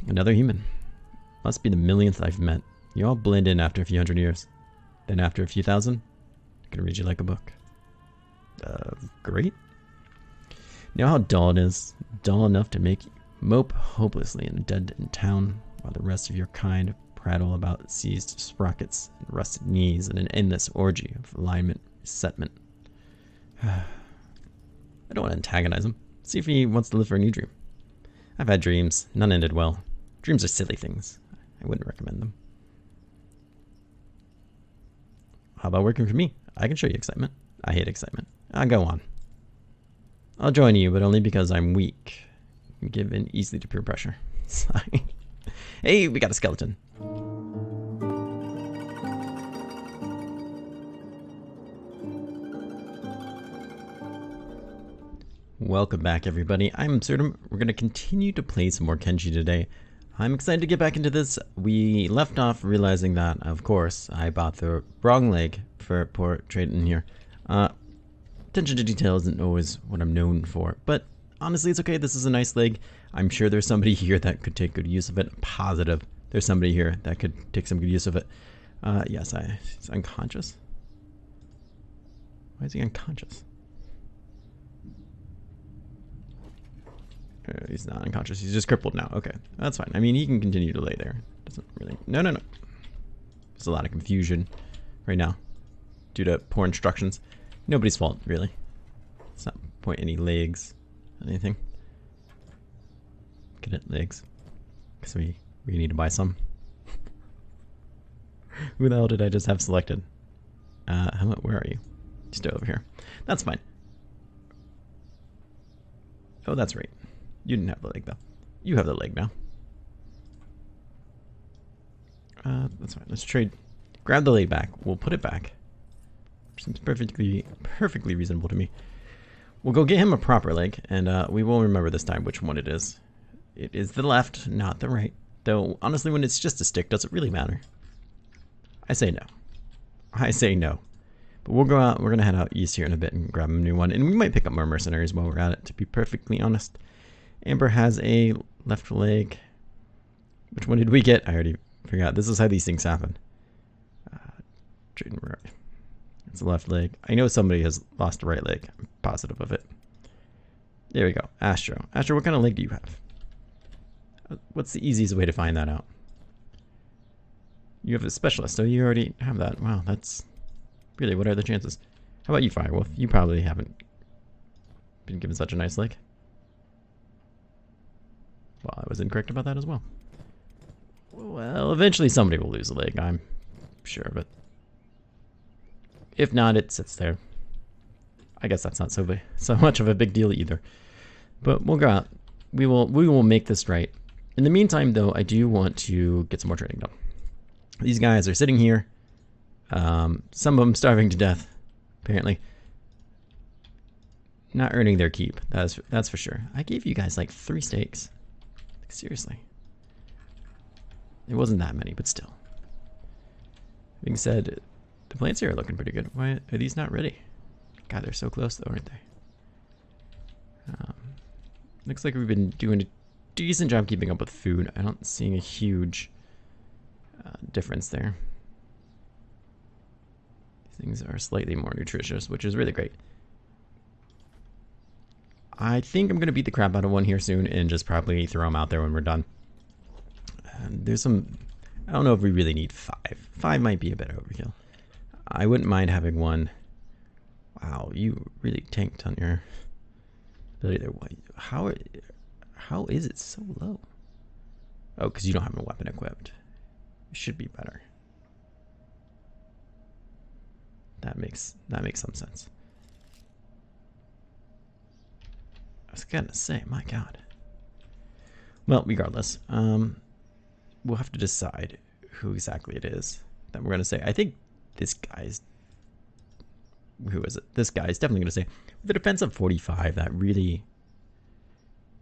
Another human. Must be the millionth I've met. You all blend in after a few hundred years. Then after a few thousand, I can read you like a book. Great. You know how dull it is? Dull enough to make you mope hopelessly in a dead-end town, while the rest of your kind prattle about seized sprockets and rusted knees in an endless orgy of alignment resettlement. I don't want to antagonize him. See if he wants to live for a new dream. I've had dreams. None ended well. Dreams are silly things. I wouldn't recommend them. How about working for me? I can show you excitement. I hate excitement. I'll go on. I'll join you, but only because I'm weak. And give in easily to peer pressure. Sorry. Hey, we got a skeleton. Welcome back, everybody. I'm Absurdum. We're going to continue to play some more Kenshi today. I'm excited to get back into this. We left off realizing that, of course, I bought the wrong leg for poor Trayton here. Attention to detail isn't always what I'm known for, but honestly, it's okay. This is a nice leg. I'm sure there's somebody here that could take good use of it. I'm positive there's somebody here that could take some good use of it. Yes, he's unconscious. Why is he unconscious? He's not unconscious. He's just crippled now. Okay, that's fine. I mean, he can continue to lay there. Doesn't really... No. There's a lot of confusion right now due to poor instructions. Nobody's fault, really. Let's not point any legs, anything. Get it, legs. Because we need to buy some. Who the hell did I just have selected? Where are you? You're still over here. That's fine. Oh, that's right. You didn't have the leg, though. You have the leg now. That's fine. Let's trade. Grab the leg back. We'll put it back. Seems perfectly reasonable to me. We'll go get him a proper leg, and we will remember this time which one it is. It is the left, not the right. Though, honestly, when it's just a stick, does it really matter? I say no. I say no. But we'll go out. We're going to head out east here in a bit and grab a new one. And we might pick up more mercenaries while we're at it, to be perfectly honest. Amber has a left leg. Which one did we get? I already forgot. This is how these things happen. It's a left leg. I know somebody has lost a right leg. I'm positive of it. There we go. Astro. Astro, what kind of leg do you have? What's the easiest way to find that out? You have a specialist, so you already have that. Wow, that's... Really, what are the chances? How about you, Firewolf? You probably haven't been given such a nice leg. Well, I was incorrect about that as well. Well, eventually somebody will lose a leg. I'm sure of it. If not, it sits there. I guess that's not so much of a big deal either. But we'll go out. We will make this right. In the meantime, though, I do want to get some more training done. These guys are sitting here. Some of them starving to death, apparently. Not earning their keep. That's for sure. I gave you guys like 3 steaks. Like, seriously. It wasn't that many, but still. Being said, the plants here are looking pretty good. Why are these not ready? God, they're so close though, aren't they? Looks like we've been doing a decent job keeping up with food. I don't see a huge difference there. Things are slightly more nutritious, which is really great. I think I'm going to beat the crap out of one here soon and just probably throw them out there when we're done. There's some... I don't know if we really need 5. 5 might be a bit overkill. I wouldn't mind having one. Wow, you really tanked on your ability there. How is it so low? Oh, because you don't have a weapon equipped. It should be better. That makes some sense. I was gonna say, my God. Well, regardless, we'll have to decide who exactly it is that we're gonna say. I think this guy's... Who is it? This guy is definitely gonna say, with a defense of 45, that really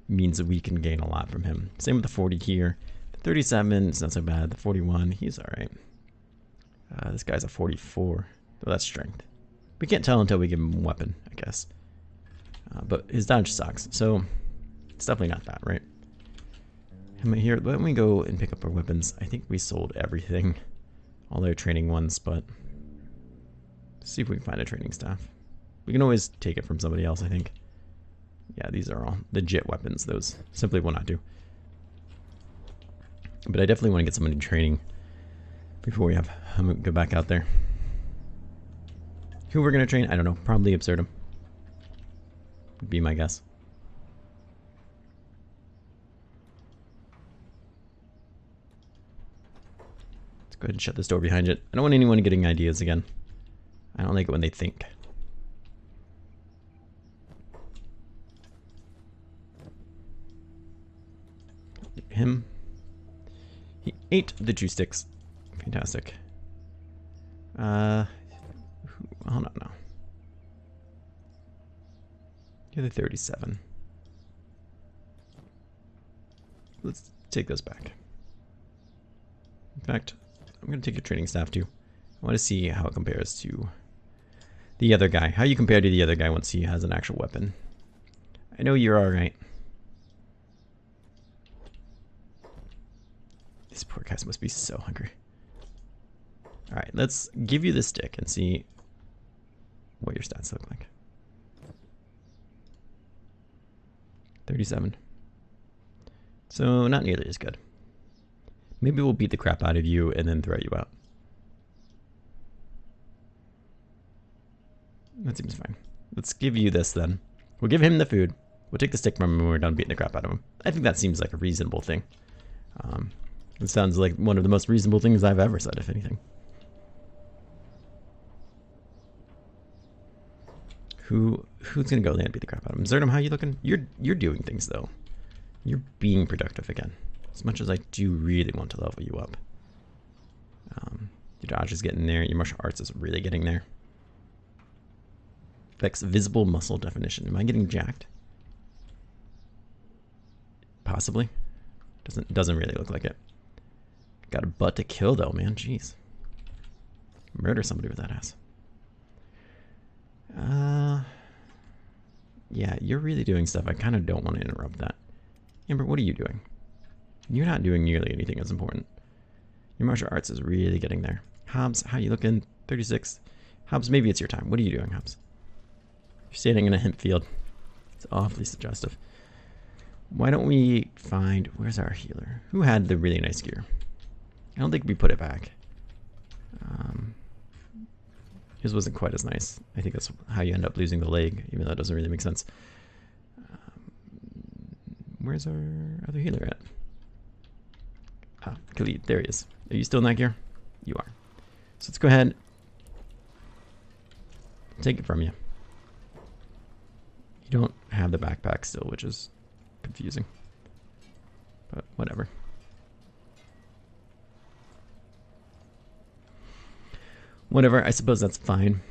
means that we can gain a lot from him. Same with the 40 here. The 37 is not so bad. The 41, he's alright. This guy's a 44. So that's strength. We can't tell until we give him a weapon, I guess. But his dodge sucks, so it's definitely not that, right? Am I here? Why don't we go and pick up our weapons? I think we sold everything. All their training ones, but... see if we can find a training staff. We can always take it from somebody else, I think. Yeah, these are all legit weapons. Those simply will not do. But I definitely want to get someone in training before we have go back out there. Who we're going to train? I don't know. Probably Absurdum. Would be my guess. Let's go ahead and shut this door behind it. I don't want anyone getting ideas again. I don't like it when they think. Him. He ate the juice sticks. Fantastic. Hold on now. You're the 37. Let's take those back. In fact, I'm going to take your training staff too. I want to see how it compares to the other guy. How you compare to the other guy once he has an actual weapon. I know you're alright. These poor guys must be so hungry. Alright, let's give you the stick and see what your stats look like. 37. So, not nearly as good. Maybe we'll beat the crap out of you and then throw you out. That seems fine. Let's give you this then. We'll give him the food. We'll take the stick from him when we're done beating the crap out of him. I think that seems like a reasonable thing. It sounds like one of the most reasonable things I've ever said, if anything. Who's gonna go there and beat the crap out of him? Absurdum, how you looking? You're doing things though. You're being productive again. As much as I do really want to level you up. Your dodge is getting there. Your martial arts is really getting there. Affects visible muscle definition. Am I getting jacked? Possibly. Doesn't really look like it. Got a butt to kill though, man. Jeez. Murder somebody with that ass. Yeah, you're really doing stuff. I kind of don't want to interrupt that. Amber, what are you doing? You're not doing nearly anything as important. Your martial arts is really getting there. Hobbs, how you looking? 36. Hobbs, maybe it's your time. What are you doing, Hobbs? You're standing in a hemp field. It's awfully suggestive. Why don't we find... where's our healer? Who had the really nice gear? I don't think we put it back. His wasn't quite as nice. I think that's how you end up losing the leg, even though that doesn't really make sense. Where's our other healer at? Ah, Khalid, there he is. Are you still in that gear? You are. So let's go ahead. Take it from you. You don't have the backpack still, which is confusing. But whatever. Whatever, I suppose that's fine.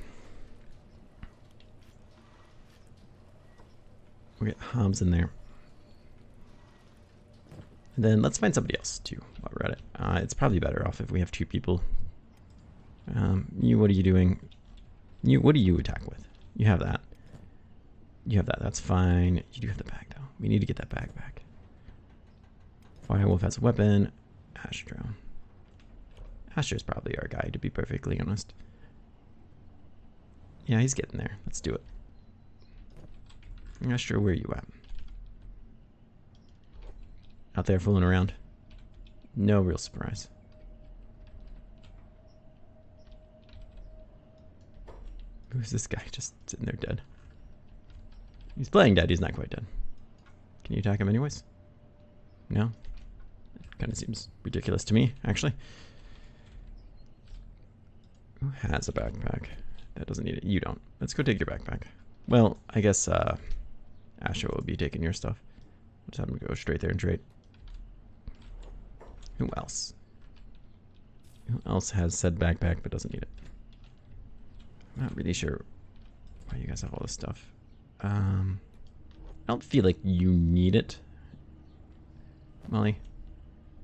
We'll get Hobbs in there. And then let's find somebody else too while we're at it. It's probably better off if we have two people. You, what are you doing? What do you attack with? You have that. You have that, that's fine. You do have the bag though. We need to get that bag back. Firewolf has a weapon. Astro. Astro's probably our guy, to be perfectly honest. Yeah, he's getting there. Let's do it. Astro, where are you at? Out there fooling around. No real surprise. Who's this guy just sitting there dead? He's playing dead, he's not quite dead. Can you attack him anyways? No? It kind of seems ridiculous to me, actually. Who has a backpack? That doesn't need it. You don't. Let's go take your backpack. Well, I guess Astro will be taking your stuff. Let's have him go straight there and trade. Who else? Who else has said backpack but doesn't need it? I'm not really sure why you guys have all this stuff. I don't feel like you need it, Molly.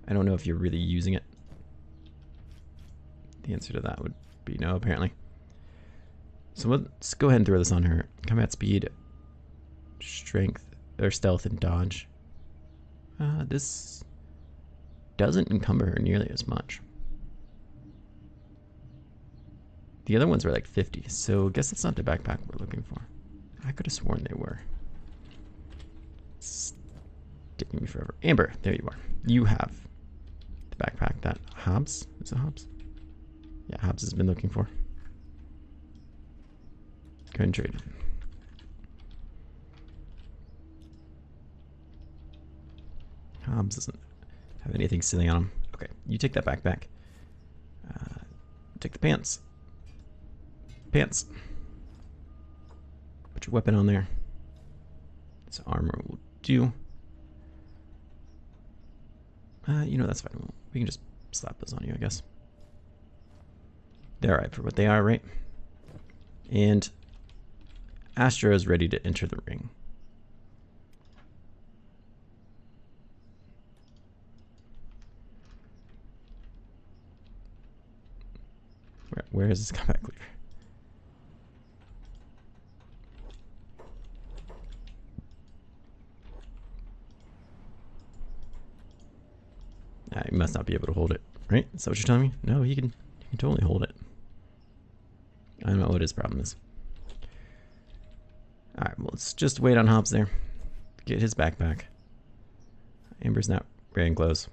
I don't know if you're really using it. The answer to that would be no, apparently. So let's go ahead and throw this on her. Combat speed, strength, or stealth and dodge. This doesn't encumber her nearly as much. The other ones were like 50, so I guess that's not the backpack we're looking for. I could have sworn they were. It's taking me forever. Amber, there you are. You have the backpack that Hobbs, is it Hobbs? Yeah, Hobbs has been looking for. Go ahead and trade it. Hobbs doesn't have anything silly on him. Okay, you take that backpack. Take the pants. Pants. Put your weapon on there. So armor will do. You know, that's fine. We can just slap those on you, I guess. They're alright for what they are, right? And Astra is ready to enter the ring. Where is this combat cleaver? He must not be able to hold it, right? Is that what you're telling me? No, he can totally hold it. I don't know what his problem is. Alright, well, let's just wait on Hobbs there. Get his backpack. Amber's not wearing clothes.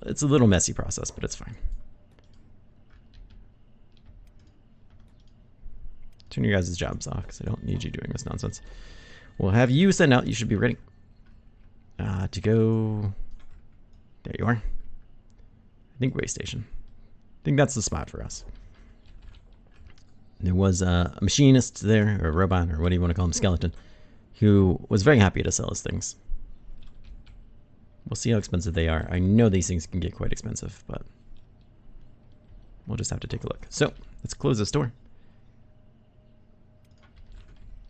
It's a little messy process, but it's fine. Turn your guys' jobs off, because I don't need you doing this nonsense. We'll have you send out. You should be ready to go. There you are. I think way station. I think that's the spot for us. There was a machinist there, or a robot, or what do you want to call him, skeleton, who was very happy to sell us things. We'll see how expensive they are. I know these things can get quite expensive, but we'll just have to take a look. So, let's close this door.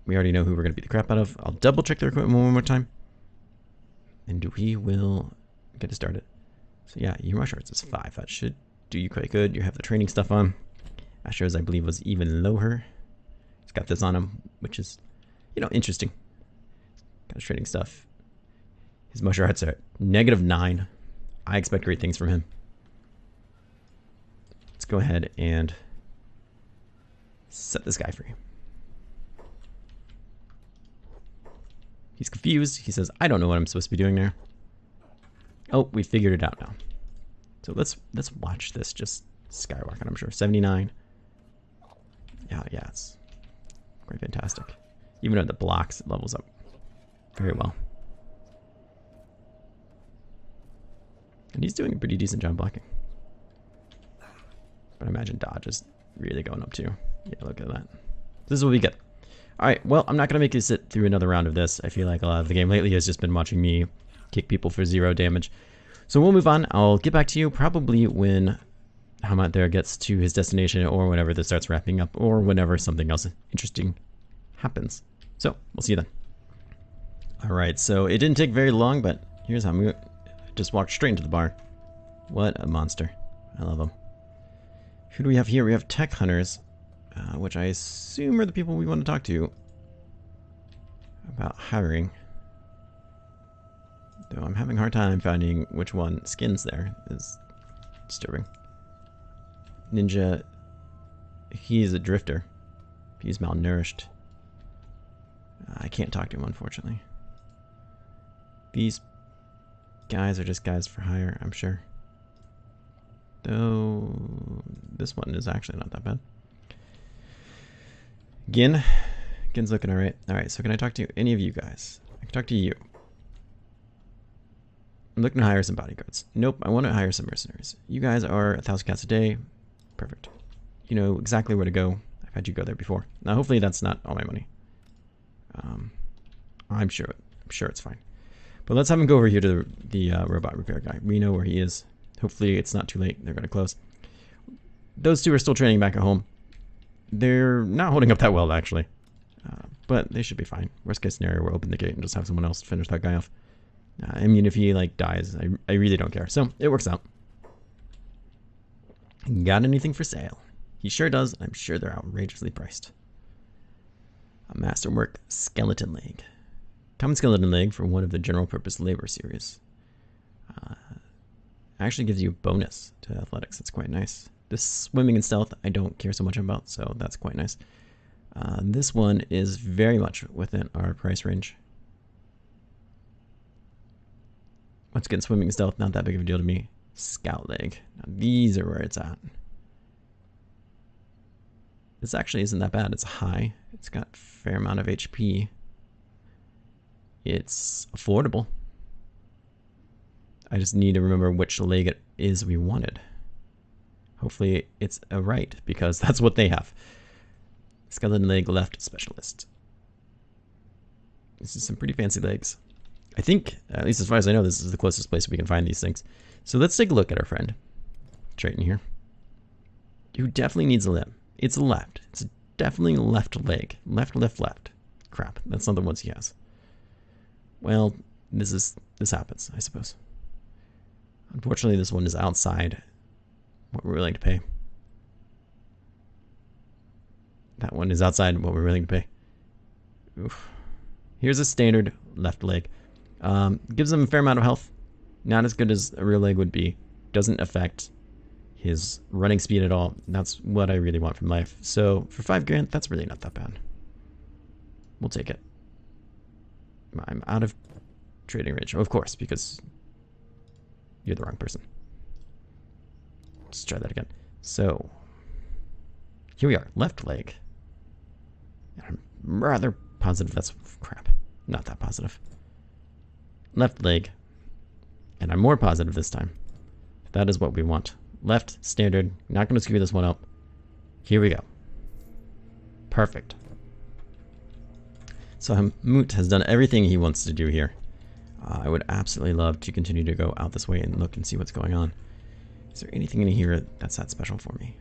We already know who we're going to beat the crap out of. I'll double check their equipment one more time. And we will get it started. So yeah, your martial arts is 5. That should do you quite good. You have the training stuff on. Astro's, I believe, was even lower. He's got this on him, which is, you know, interesting. Got his training stuff. His martial arts are -9. I expect great things from him. Let's go ahead and set this guy free. He's confused. He says, I don't know what I'm supposed to be doing there. Oh, we figured it out now. So let's watch this just skyrocket, I'm sure. 79. Yeah, it's quite fantastic. Even at the blocks, it levels up very well. And he's doing a pretty decent job blocking. But I imagine dodge is really going up too. Yeah, look at that. This is what we get. Alright, well, I'm not going to make you sit through another round of this. I feel like a lot of the game lately has just been watching me kick people for 0 damage. So we'll move on. I'll get back to you probably when Hamat there gets to his destination, or whenever this starts wrapping up, or whenever something else interesting happens. So, we'll see you then. Alright, so it didn't take very long, but here's how we just walked straight into the bar. What a monster. I love him. Who do we have here? We have tech hunters. Which I assume are the people we want to talk to about hiring. Though I'm having a hard time finding which one. Skins there is disturbing. Ninja, he's a drifter. He's malnourished. I can't talk to him, unfortunately. These guys are just guys for hire, I'm sure. Though this one is actually not that bad. Gin's looking alright. Alright, so can I talk to any of you guys? I can talk to you. I'm looking to hire some bodyguards. Nope, I want to hire some mercenaries. You guys are 1,000 cats a day. Perfect. You know exactly where to go. I've had you go there before. Now, hopefully that's not all my money. I'm sure it's fine. But let's have him go over here to the robot repair guy. We know where he is. Hopefully it's not too late. They're going to close. Those two are still training back at home. They're not holding up that well, actually. But they should be fine. Worst case scenario, we'll open the gate and just have someone else finish that guy off. I mean, if he, like, dies, I really don't care. So, it works out. Got anything for sale? He sure does, and I'm sure they're outrageously priced. A masterwork skeleton leg. Common skeleton leg for one of the general purpose labor series. Actually gives you a bonus to athletics. That's quite nice. This swimming and stealth I don't care so much about, so that's quite nice. This one is very much within our price range. Once again, swimming and stealth, not that big of a deal to me. Scout leg. Now these are where it's at. This actually isn't that bad. It's high. It's got a fair amount of HP. It's affordable. I just need to remember which leg it is we wanted. Hopefully it's a right, because that's what they have. Skeleton leg left specialist. This is some pretty fancy legs. I think, at least as far as I know, this is the closest place we can find these things. So let's take a look at our friend. Triton here. Who definitely needs a limb. It's a left. It's definitely a left leg. Left, left, left. Crap, that's not the ones he has. Well, this happens, I suppose. Unfortunately, this one is outside what we're willing to pay. That one is outside what we're willing to pay. Oof. Here's a standard left leg. Gives him a fair amount of health. Not as good as a real leg would be. Doesn't affect his running speed at all. That's what I really want from life. So for 5 grand, that's really not that bad. We'll take it. I'm out of trading range, of course, because you're the wrong person. Let's try that again. So here we are, left leg. I'm rather positive that's crap. Not that positive. Left leg. And I'm more positive this time. That is what we want. Left, standard. Not going to screw this one up. Here we go. Perfect. So Moot has done everything he wants to do here. I would absolutely love to continue to go out this way and look and see what's going on. Is there anything in here that's that special for me?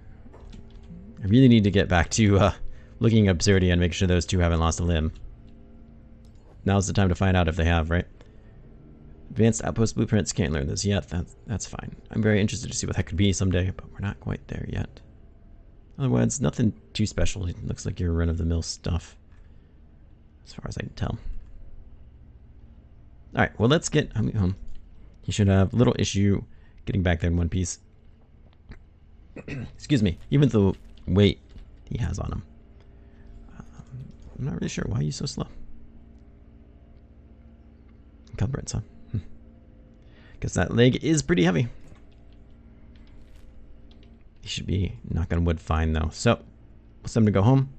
I really need to get back to looking at Absurdum and make sure those two haven't lost a limb. Now's the time to find out if they have, right? Advanced outpost blueprints, can't learn this yet. That's fine. I'm very interested to see what that could be someday, but we're not quite there yet. Otherwise, nothing too special. It looks like your run-of-the-mill stuff, as far as I can tell. Alright, well, let's get home. He should have little issue getting back there in one piece. Excuse me. Even the weight he has on him. I'm not really sure. Why are you so slow? Encumbrance, huh? Guess that leg is pretty heavy. He should be knocking wood fine, though. So, it's time to go home.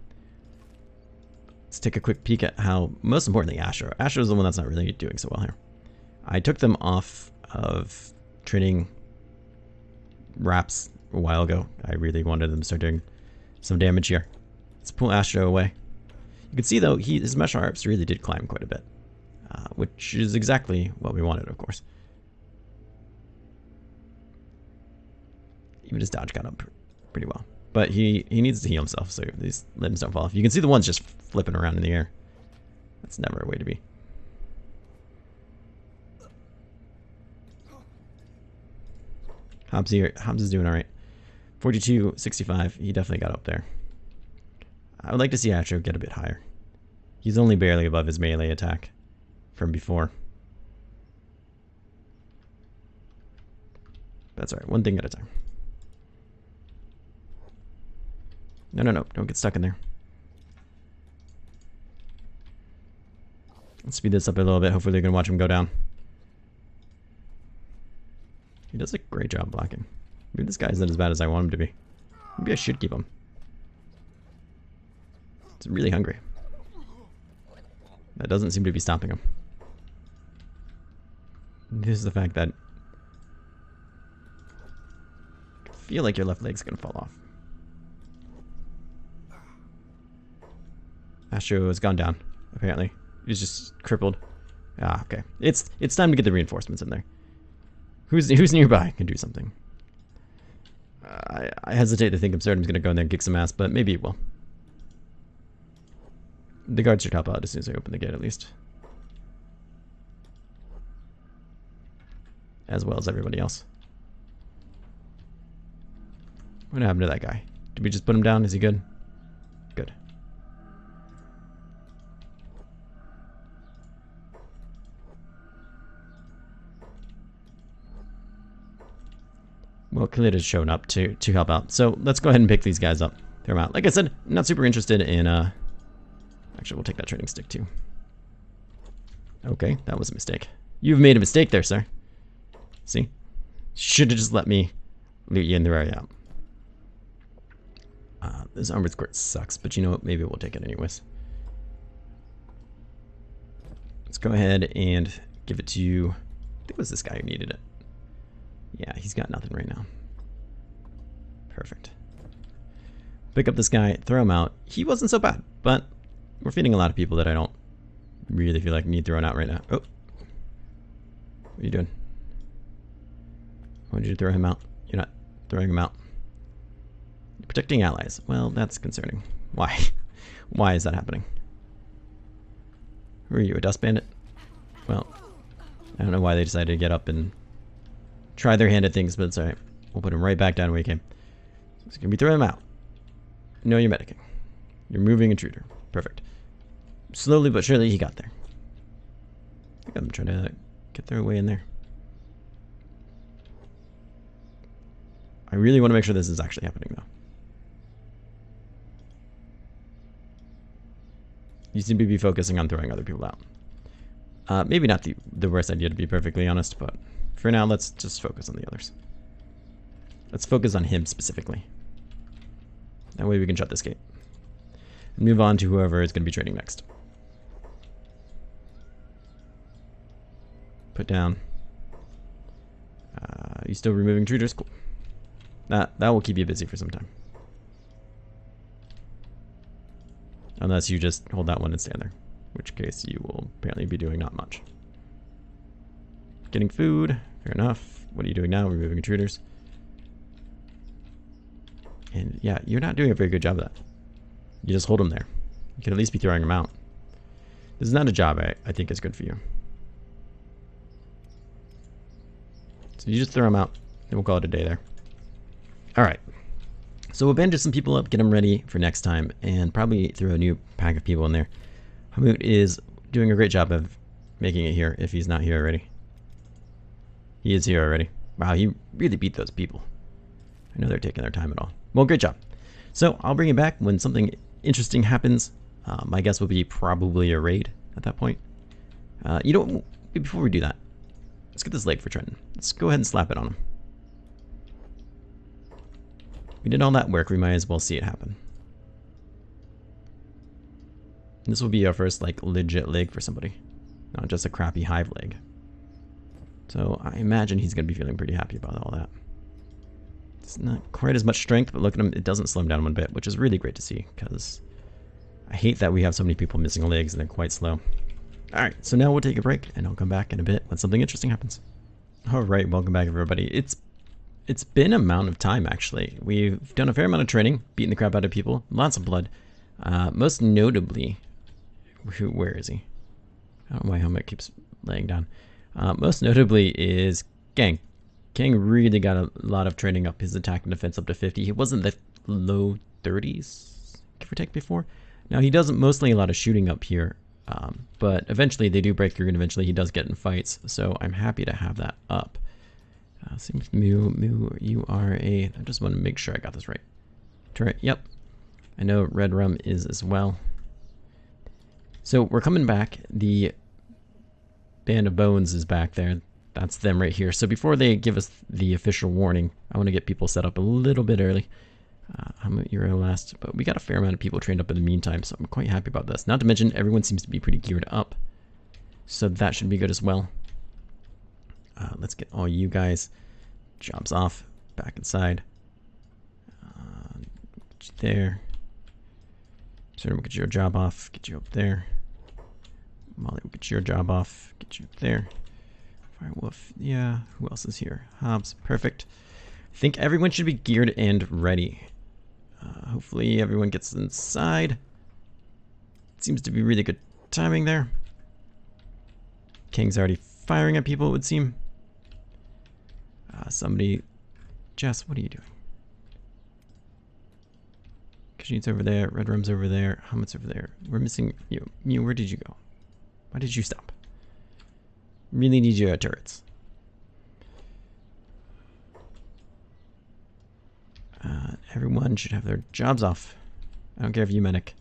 Let's take a quick peek at how, most importantly, Astro. Astro is the one that's not really doing so well here. I took them off of trading wraps a while ago. I really wanted them to start doing some damage here. Let's pull Astro away. You can see, though, his mesh arps really did climb quite a bit. Which is exactly what we wanted, of course. Even his dodge got up pretty well. But he needs to heal himself, so these limbs don't fall off. You can see the ones just flipping around in the air. That's never a way to be. Hobbs here. Hobbs is doing alright. 42.65. He definitely got up there. I would like to see Astro get a bit higher. He's only barely above his melee attack from before. That's alright. One thing at a time. No. Don't get stuck in there. Let's speed this up a little bit. Hopefully they can watch him go down. He does a great job blocking. Maybe this guy isn't as bad as I want him to be. Maybe I should keep him. He's really hungry. That doesn't seem to be stopping him. This is the fact that I feel like your left leg's gonna fall off. Astro has gone down, apparently. He's just crippled. Ah, okay. It's time to get the reinforcements in there. Who's nearby can do something. I hesitate to think Absurdum's gonna go in there and kick some ass, but maybe it will. The guards should help out as soon as I open the gate, at least. As well as everybody else. What happened to that guy? Did we just put him down? Is he good? Good. Well, Khalid has shown up to help out. So let's go ahead and pick these guys up. Throw them out. Like I said, I'm not super interested in... Actually, we'll take that trading stick too. Okay, that was a mistake. You've made a mistake there, sir. See? Should have just let me loot you in the way out. This armored squirt sucks, but you know what? Maybe we'll take it anyways. Let's go ahead and give it to you. I think it was this guy who needed it. Yeah, he's got nothing right now. Perfect. Pick up this guy, throw him out. He wasn't so bad, but we're feeding a lot of people that I don't really feel like need throwing out right now. Oh. What are you doing? Why did you throw him out? You're not throwing him out. You're protecting allies. Well, that's concerning. Why? Why is that happening? Who are you, a dust bandit? Well, I don't know why they decided to get up and try their hand at things, but it's alright. We'll put him right back down where he came. So it's going to be throwing him out. No, you're medicing. You're moving intruder. Perfect. Slowly but surely he got there. I think I'm trying to get their way in there. I really want to make sure this is actually happening though. You seem to be focusing on throwing other people out. Maybe not the worst idea, to be perfectly honest, but for now, let's just focus on the others. Let's focus on him specifically. That way we can shut this gate. And move on to whoever is going to be trading next. Put down. You still removing intruders? Cool. That will keep you busy for some time. Unless you just hold that one and stand there. In which case you will apparently be doing not much. Getting food. Fair enough. What are you doing now? Removing intruders. And yeah, you're not doing a very good job of that. You just hold them there. You can at least be throwing them out. This is not a job I think is good for you. So you just throw them out, and we'll call it a day there. Alright. So we'll bandage some people up, get them ready for next time, and probably throw a new pack of people in there. Hamut is doing a great job of making it here, if he's not here already. He is here already. Wow, he really beat those people. I know they're taking their time at all. Well, great job. So I'll bring you back when something interesting happens. My guess will be probably a raid at that point. You know, before we do that, let's get this leg for Trenton. Let's go ahead and slap it on him. We did all that work, we might as well see it happen. This will be our first, like, legit leg for somebody. Not just a crappy hive leg. So I imagine he's going to be feeling pretty happy about all that. It's not quite as much strength, but look at him, it doesn't slow him down one bit, which is really great to see, because I hate that we have so many people missing legs and they're quite slow. Alright, so now we'll take a break, and I'll come back in a bit when something interesting happens. Alright, welcome back everybody. It's been an amount of time, actually. We've done a fair amount of training, beating the crap out of people, lots of blood. Most notably, where is he? I don't know why my helmet keeps laying down. Most notably is Gang. Gang really got a lot of training up his attack and defense up to 50. He wasn't the low 30s, give or take, before. Now, he does mostly a lot of shooting up here, but eventually they do break through, and eventually he does get in fights, so I'm happy to have that up. Same with Mew, you are a... I just want to make sure I got this right. Turret, yep. I know Red Rum is as well. So we're coming back. The Band of Bones is back there. That's them right here. So before they give us the official warning, I want to get people set up a little bit early. You're last, but we got a fair amount of people trained up in the meantime, so I'm quite happy about this. Not to mention, everyone seems to be pretty geared up. So that should be good as well. Let's get all you guys jobs off, back inside. Get you there. Sort of get your job off, get you up there. Molly will get your job off, get you up there. Firewolf, yeah. Who else is here? Hobbs, perfect. I think everyone should be geared and ready. Hopefully everyone gets inside. Seems to be really good timing there. King's already firing at people, it would seem. Somebody... Jess, what are you doing? Kashin's over there, Red Rum's over there, Hamut's over there. We're missing you. Mew, where did you go? Why did you stop? Really need your turrets. Everyone should have their jobs off. I don't care if you medic.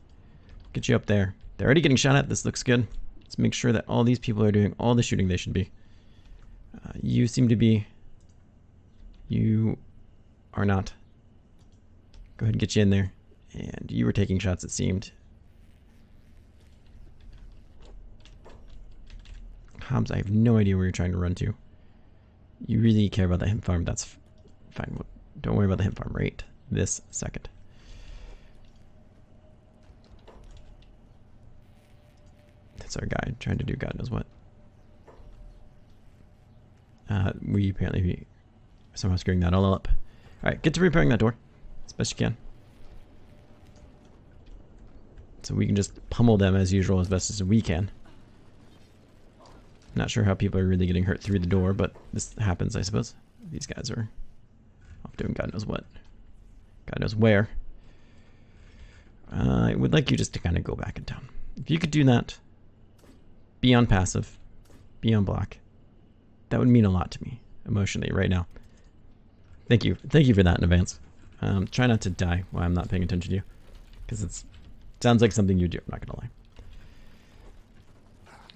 Get you up there. They're already getting shot at. This looks good. Let's make sure that all these people are doing all the shooting they should be. You seem to be... You are not. Go ahead and get you in there. And you were taking shots, it seemed. Hobbs, I have no idea where you're trying to run to. You really care about the hemp farm, that's fine. Don't worry about the hemp farm right this second. That's our guy trying to do God knows what. We apparently somehow screwing that all up. Alright, get to repairing that door as best you can. So we can just pummel them as usual as best as we can. Not sure how people are really getting hurt through the door, but this happens, I suppose. These guys are off doing God knows what. God knows where. I would like you just to kind of go back in town. If you could do that, be on passive, be on block, that would mean a lot to me emotionally right now. Thank you for that in advance. Try not to die while I'm not paying attention to you, because it sounds like something you do. I'm not gonna lie.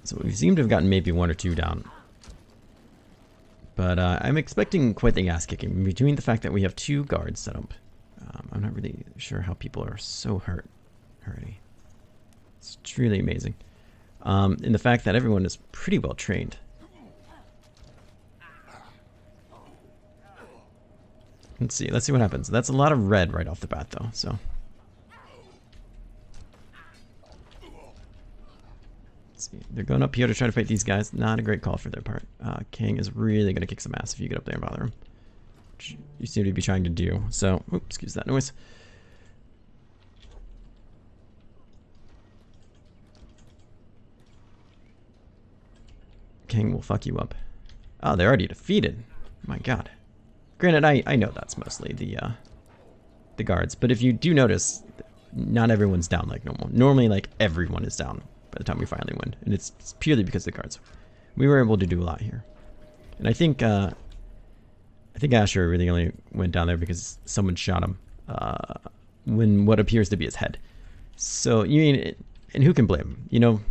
So we seem to have gotten maybe 1 or 2 down, but I'm expecting quite the ass kicking between the fact that we have 2 guards set up. I'm not really sure how people are so hurt already. It's truly amazing. And the fact that everyone is pretty well trained. Let's see what happens. That's a lot of red right off the bat though, so. Let's see. They're going up here to try to fight these guys. Not a great call for their part. King is really going to kick some ass if you get up there and bother him. Which you seem to be trying to do. So, oops, excuse that noise. King will fuck you up. Oh, they're already defeated. My god. Granted, I know that's mostly the guards, but if you do notice, not everyone's down like normal. Normally, like, everyone is down by the time we finally win, and it's purely because of the guards. We were able to do a lot here. And I think Asher really only went down there because someone shot him when what appears to be his head. So, you mean, and who can blame him? You know,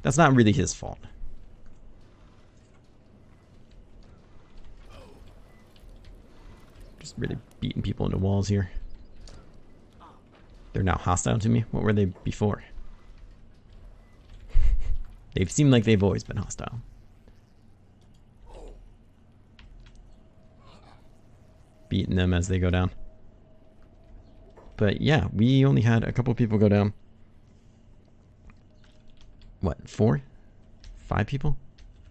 that's not really his fault. Just really beating people into walls here. They're now hostile to me. What were they before? They've seemed like they've always been hostile. Beating them as they go down. But yeah, we only had a couple people go down. What, 4? 5 people?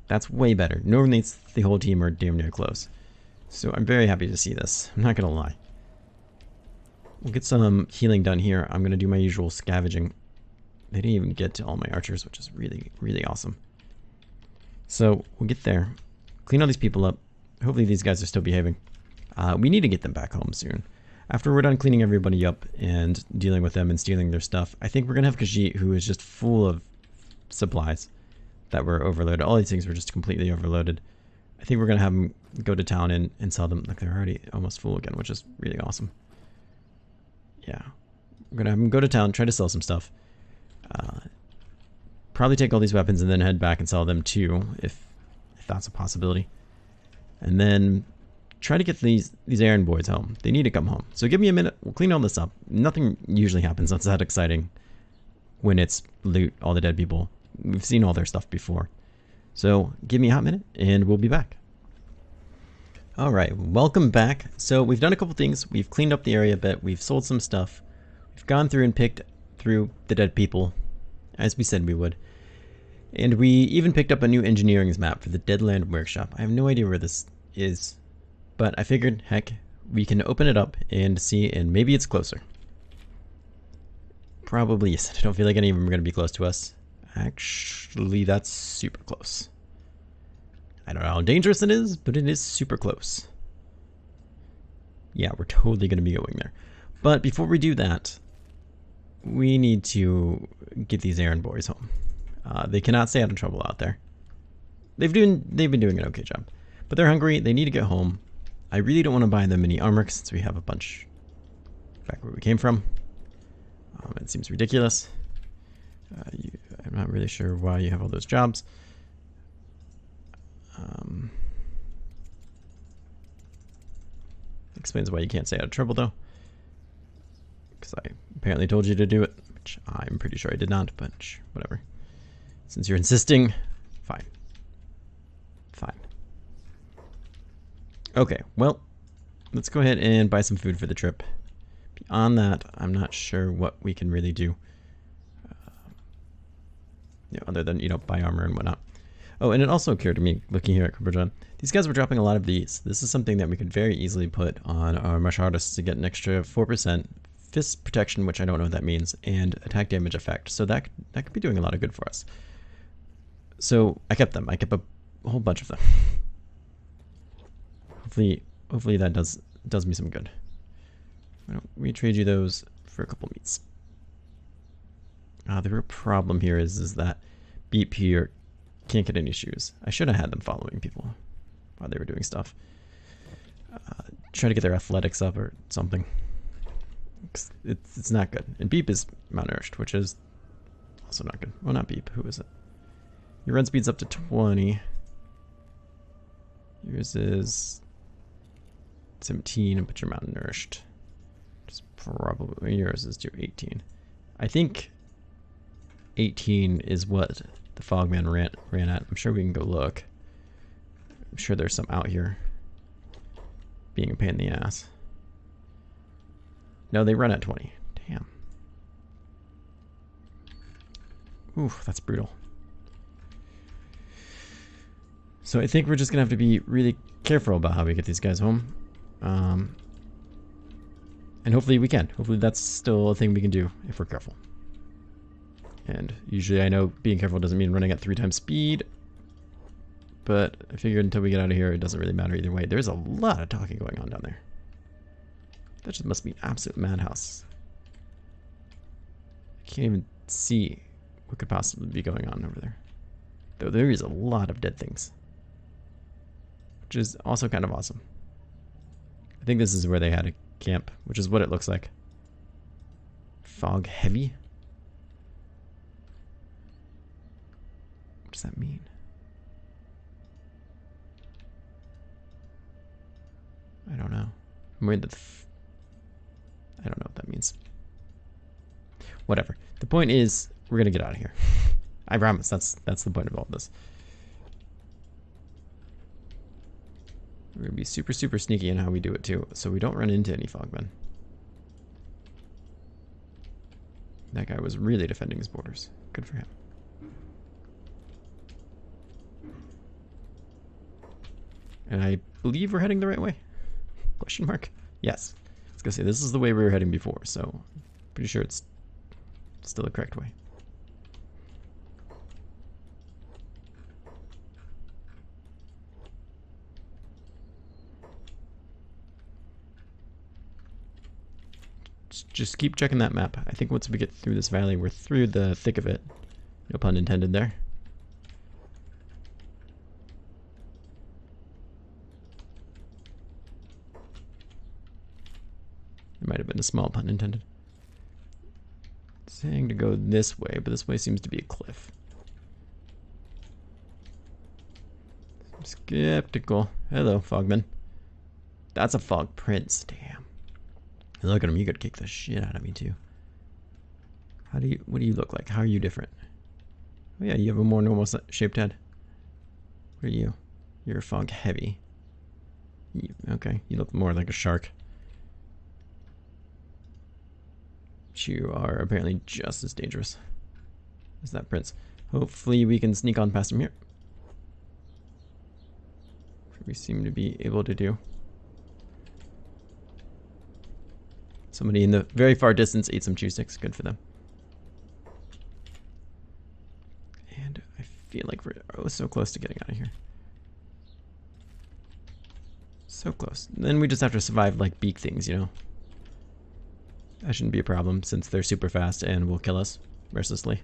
That's way better. Normally it's the whole team are damn near close. So I'm very happy to see this. I'm not gonna lie. We'll get some healing done here. I'm gonna do my usual scavenging. They didn't even get to all my archers, which is really, really awesome. So we'll get there. Clean all these people up. Hopefully these guys are still behaving. We need to get them back home soon. After we're done cleaning everybody up and dealing with them and stealing their stuff, I think we're gonna have Khajiit, who is just full of supplies that were overloaded. All these things were just completely overloaded. I think we're going to have them go to town and sell them. Like, they're already almost full again, which is really awesome. Yeah. We're going to have them go to town, try to sell some stuff. Probably take all these weapons and then head back and sell them too, if that's a possibility. And then try to get these errand boys home. They need to come home. So give me a minute. We'll clean all this up. Nothing usually happens that's that exciting when it's loot all the dead people. We've seen all their stuff before. So give me a hot minute and we'll be back. Alright, welcome back. So we've done a couple things. We've cleaned up the area a bit. We've sold some stuff. We've gone through and picked through the dead people, as we said we would. And we even picked up a new engineering map for the Deadland Workshop. I have no idea where this is, but I figured, heck, we can open it up and see, and maybe it's closer. Probably is. I don't feel like any of them are going to be close to us. Actually, that's super close. I don't know how dangerous it is, but it is super close. Yeah, we're totally going to be going there. But before we do that, we need to get these errand boys home. They cannot stay out of trouble out there. They've been doing an okay job. But they're hungry, they need to get home. I really don't want to buy them any armor since we have a bunch back where we came from. It seems ridiculous. I'm not really sure why you have all those jobs. Explains why you can't stay out of trouble, though. Because I apparently told you to do it, which I'm pretty sure I did not, but whatever. Since you're insisting, fine. Fine. Okay, well, let's go ahead and buy some food for the trip. Beyond that, I'm not sure what we can really do. Other than, buy armor and whatnot. Oh, and it also occurred to me, looking here at Cooper, these guys were dropping a lot of these. This is something that we could very easily put on our martial artists to get an extra 4% fist protection, which I don't know what that means, and attack damage effect. So that could be doing a lot of good for us. So I kept them. I kept a whole bunch of them. Hopefully that does me some good. Why don't we trade you those for a couple meats? The real problem here is that Beep here can't get any shoes. I should have had them following people while they were doing stuff. Try to get their athletics up or something. It's not good. And Beep is malnourished, which is also not good. Well, not Beep. Who is it? Your run speed's up to 20. Yours is 17, but you're malnourished. Just probably yours is to 18. I think 18 is what the Fogman ran at. I'm sure we can go look. I'm sure there's some out here being a pain in the ass. No, they run at 20. Damn. Oof, that's brutal. So I think we're just gonna have to be really careful about how we get these guys home. And hopefully we can. Hopefully that's still a thing we can do if we're careful. And usually I know being careful doesn't mean running at 3 times speed. But I figured until we get out of here, it doesn't really matter either way. There's a lot of talking going on down there. That just must be an absolute madhouse. I can't even see what could possibly be going on over there. Though there is a lot of dead things. Which is also kind of awesome. I think this is where they had a camp, which is what it looks like. Fog heavy? What does that mean? I don't know. I don't know what that means. Whatever. The point is, we're gonna get out of here. I promise. That's the point of all this. We're gonna be super, super sneaky in how we do it too, so we don't run into any fogmen. That guy was really defending his borders. Good for him. And I believe we're heading the right way. Question mark? Yes. I was gonna say this is the way we were heading before, so pretty sure it's still the correct way. Just keep checking that map. I think once we get through this valley, we're through the thick of it. No pun intended there. There might have been a small pun intended. It's saying to go this way, but this way seems to be a cliff. I'm skeptical. Hello, Fogman. That's a fog prince. Damn. Look at him. You could kick the shit out of me too. What do you look like? How are you different? Oh yeah, you have a more normal shaped head. What are you? You're fog heavy. Okay, you look more like a shark. You are apparently just as dangerous as that prince. Hopefully we can sneak on past him here. We seem to be able to do. Somebody in the very far distance ate some chew sticks. Good for them. And I feel like we're so close to getting out of here. So close. And then we just have to survive like beak things, you know. That shouldn't be a problem since they're super fast and will kill us mercilessly.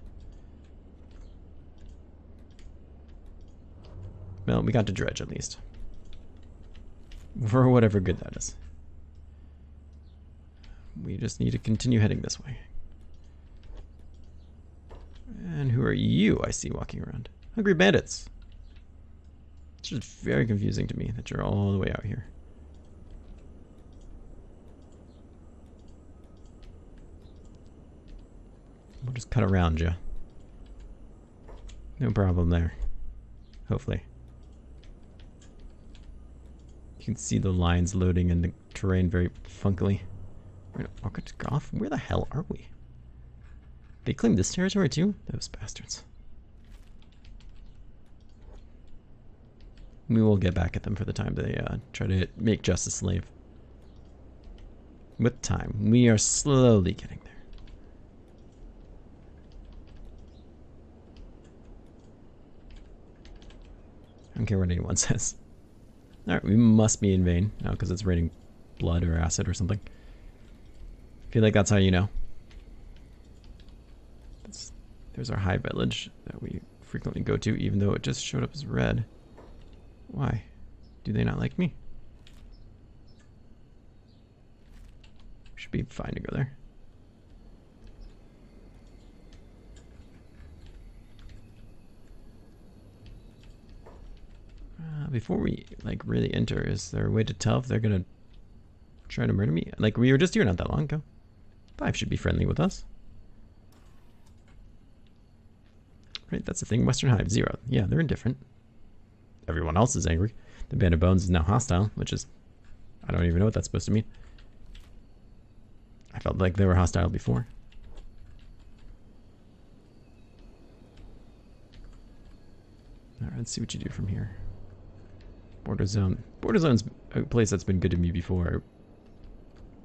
Well, we got to dredge at least. For whatever good that is. We just need to continue heading this way. And who are you I see walking around? Hungry bandits. It's just very confusing to me that you're all the way out here. We'll just cut around you. No problem there. Hopefully. You can see the lines loading in the terrain very funkily. Where the hell are we? They claimed this territory too? Those bastards. We will get back at them for the time they try to make just a slave. With time. We are slowly getting there. I don't care what anyone says. Alright, we must be in vain now because it's raining blood or acid or something. I feel like that's how you know. There's our high village that we frequently go to, even though it just showed up as red. Why? Do they not like me? Should be fine to go there. Before we like really enter, is there a way to tell if they're gonna try to murder me? Like, we were just here not that long ago. 5 should be friendly with us. Right, that's the thing. Western Hive, 0. Yeah, they're indifferent. Everyone else is angry. The Band of Bones is now hostile, which is... I don't even know what that's supposed to mean. I felt like they were hostile before. Alright, let's see what you do from here. Border Zone. Border Zone's a place that's been good to me before.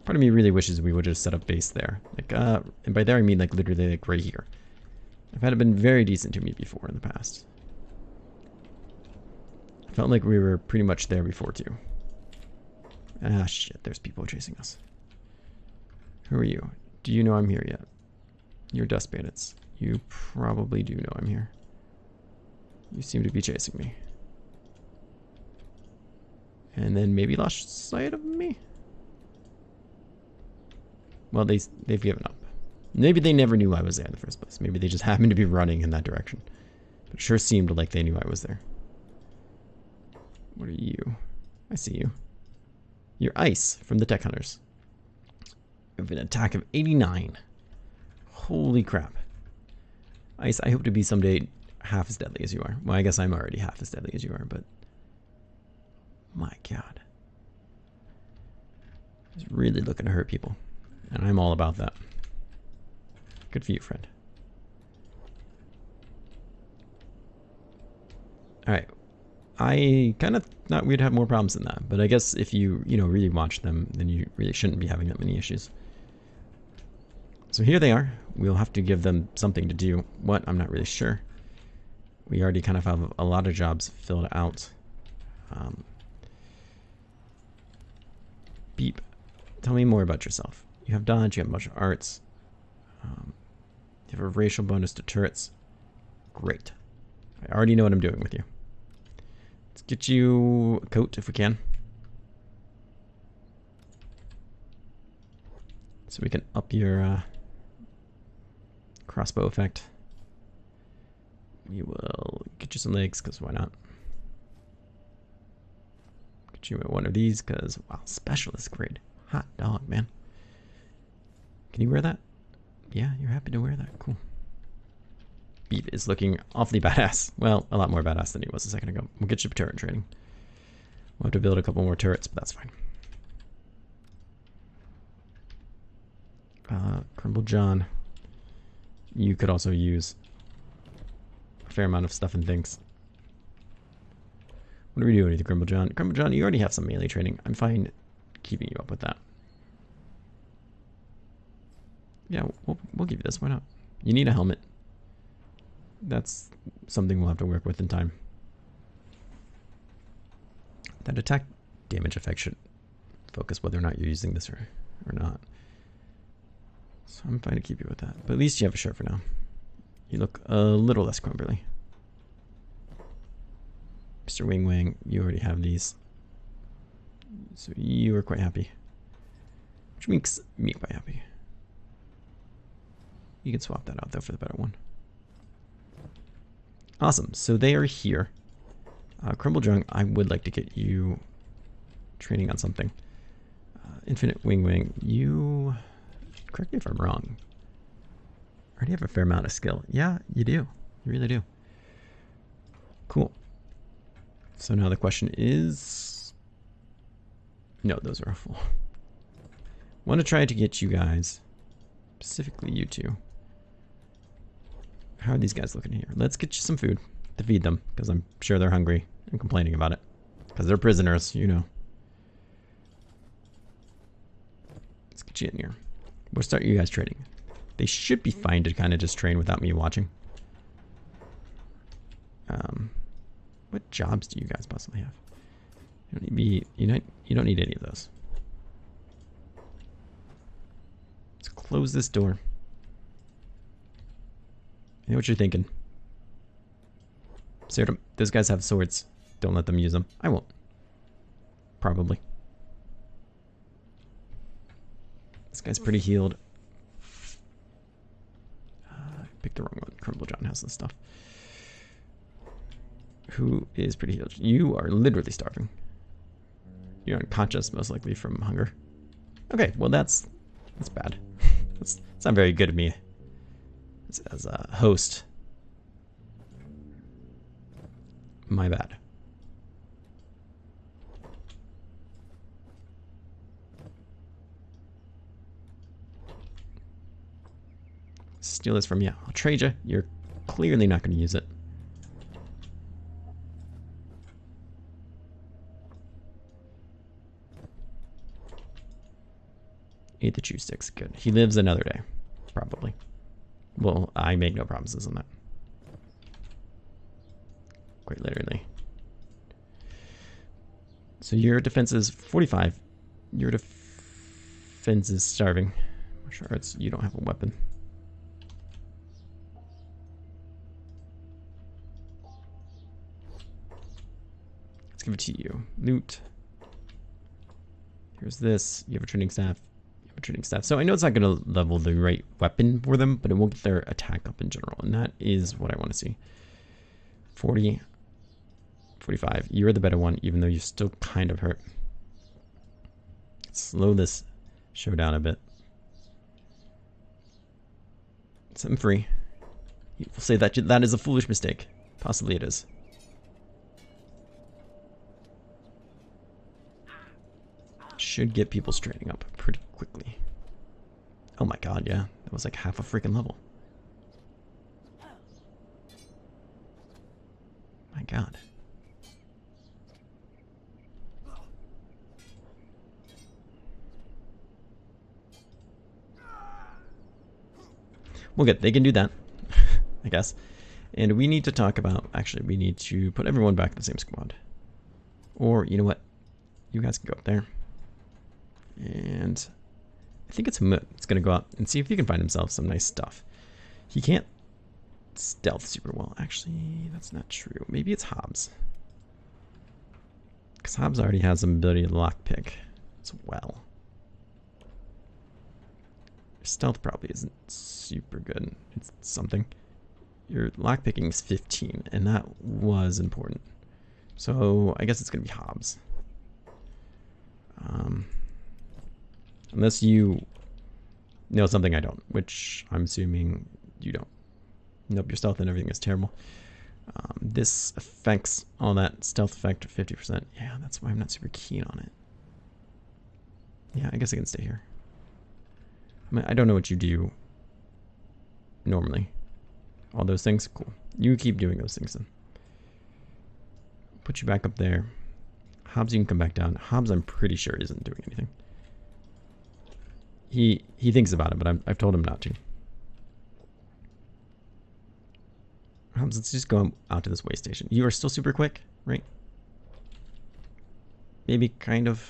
Part of me really wishes we would just set up base there. Like, and by there I mean like literally like right here. I've had it been very decent to me before in the past. I felt like we were pretty much there before too. Ah shit, there's people chasing us. Who are you? Do you know I'm here yet? You're dust bandits. You probably do know I'm here. You seem to be chasing me. And then maybe lost sight of me? Well, they've given up. Maybe they never knew I was there in the first place. Maybe they just happened to be running in that direction. But it sure seemed like they knew I was there. What are you? I see you. You're Ice from the Tech Hunters. You have an attack of 89. Holy crap. Ice, I hope to be someday half as deadly as you are. Well, I guess I'm already half as deadly as you are, but... My god. He's really looking to hurt people. And I'm all about that. Good for you, friend. Alright. I kind of thought we'd have more problems than that. But I guess if you really watch them, then you really shouldn't be having that many issues. So here they are. We'll have to give them something to do. What? I'm not really sure. We already kind of have a lot of jobs filled out. Beep. Tell me more about yourself. You have dodge, you have a bunch of arts. You have a racial bonus to turrets. Great. I already know what I'm doing with you. Let's get you a coat if we can. So we can up your crossbow effect. We will get you some legs, because why not? Get you one of these, because, wow, specialist grade. Hot dog, man. Can you wear that? Yeah, you're happy to wear that. Cool. Beef is looking awfully badass. Well, a lot more badass than he was a second ago. We'll get you turret training. We'll have to build a couple more turrets, but that's fine. Crumble John. You could also use a fair amount of stuff and things. What are we doing with the Crumble John? Crumble John, you already have some melee training. I'm fine keeping you up with that. Yeah, we'll give you this. Why not? You need a helmet. That's something we'll have to work with in time. That attack damage effect should focus whether or not you're using this or not. So I'm fine to keep you with that. But at least you have a shirt for now. You look a little less crumbly. Mr. Wing Wang, you already have these. So you are quite happy. which makes me quite happy. You can swap that out though for the better one. Awesome. So they are here. Crumble Drunk, I would like to get you training on something. Infinite Wing. You, correct me if I'm wrong, already have a fair amount of skill. Yeah, you do. You really do. Cool. So now the question is... No, those are full. Want to try to get you guys, specifically you two. How are these guys looking here? Let's get you some food to feed them, because I'm sure they're hungry and complaining about it. Because they're prisoners, you know. Let's get you in here. We'll start you guys trading. They should be fine to kind of just train without me watching. What jobs do you guys possibly have? You don't need you don't need any of those. Let's close this door. I know what you're thinking. Absurdum, those guys have swords. Don't let them use them. I won't. Probably. This guy's pretty healed. I picked the wrong one. Crumble John has this stuff. Who is pretty healed? You are literally starving. You're unconscious, most likely from hunger. Okay, well that's bad. That's not very good of me as a host. My bad. Steal this from you. I'll trade you. You're clearly not going to use it. Eat the chew sticks. Good. He lives another day. Probably. Well, I make no promises on that. Quite literally. So your defense is 45. Your defense is starving. Martial arts, you don't have a weapon. Let's give it to you. Loot. Here's this. You have a training staff. You have a training staff. So I know it's not going to level the right weapon for them, but it will get their attack up in general. And that is what I want to see. 40. 45. You're the better one, even though you're still kind of hurt. Slow this show down a bit. Set him free. We'll say that that is a foolish mistake. Possibly it is. Should get people's training up pretty quickly. Oh my god, yeah. That was like half a freaking level. My god. Well, good. They can do that, I guess. And we need to talk about... Actually, we need to put everyone back in the same squad. Or, you know what? You guys can go up there. And I think it's Moon. It's going to go out and see if he can find himself some nice stuff. He can't stealth super well. Actually, that's not true. Maybe it's Hobbs. Because Hobbs already has some ability to lockpick as well. Stealth probably isn't super good. It's something. Your lockpicking is 15, and that was important. So I guess it's going to be Hobbs. Unless you know something I don't, which I'm assuming you don't. Nope, your stealth and everything is terrible. This affects all that stealth effect 50%. Yeah, that's why I'm not super keen on it. Yeah, I guess I can stay here. I mean, I don't know what you do normally. All those things? Cool. You keep doing those things then. Put you back up there. Hobbs, you can come back down. Hobbs, I'm pretty sure isn't doing anything. He thinks about it, but I've told him not to. Hobbs, let's just go out to this way station. You are still super quick, right? Maybe kind of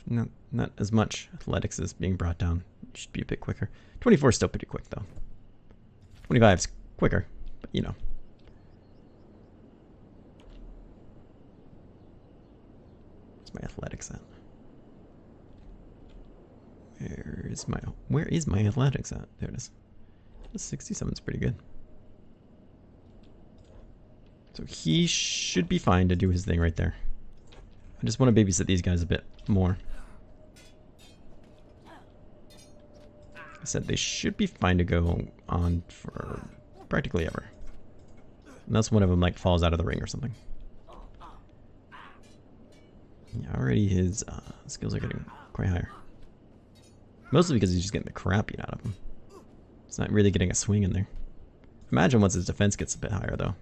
not as much. Athletics is being brought down. You should be a bit quicker. 24 is still pretty quick though. 25 is quicker, but you know. Where's my athletics at? Where where is my athletics at? There it is. 67 is pretty good. So he should be fine to do his thing right there. I just want to babysit these guys a bit more. I said they should be fine to go on for practically ever. Unless one of them like falls out of the ring or something. Yeah, already his skills are getting quite higher. Mostly because he's just getting the crap beat out of him. He's not really getting a swing in there. Imagine once his defense gets a bit higher though.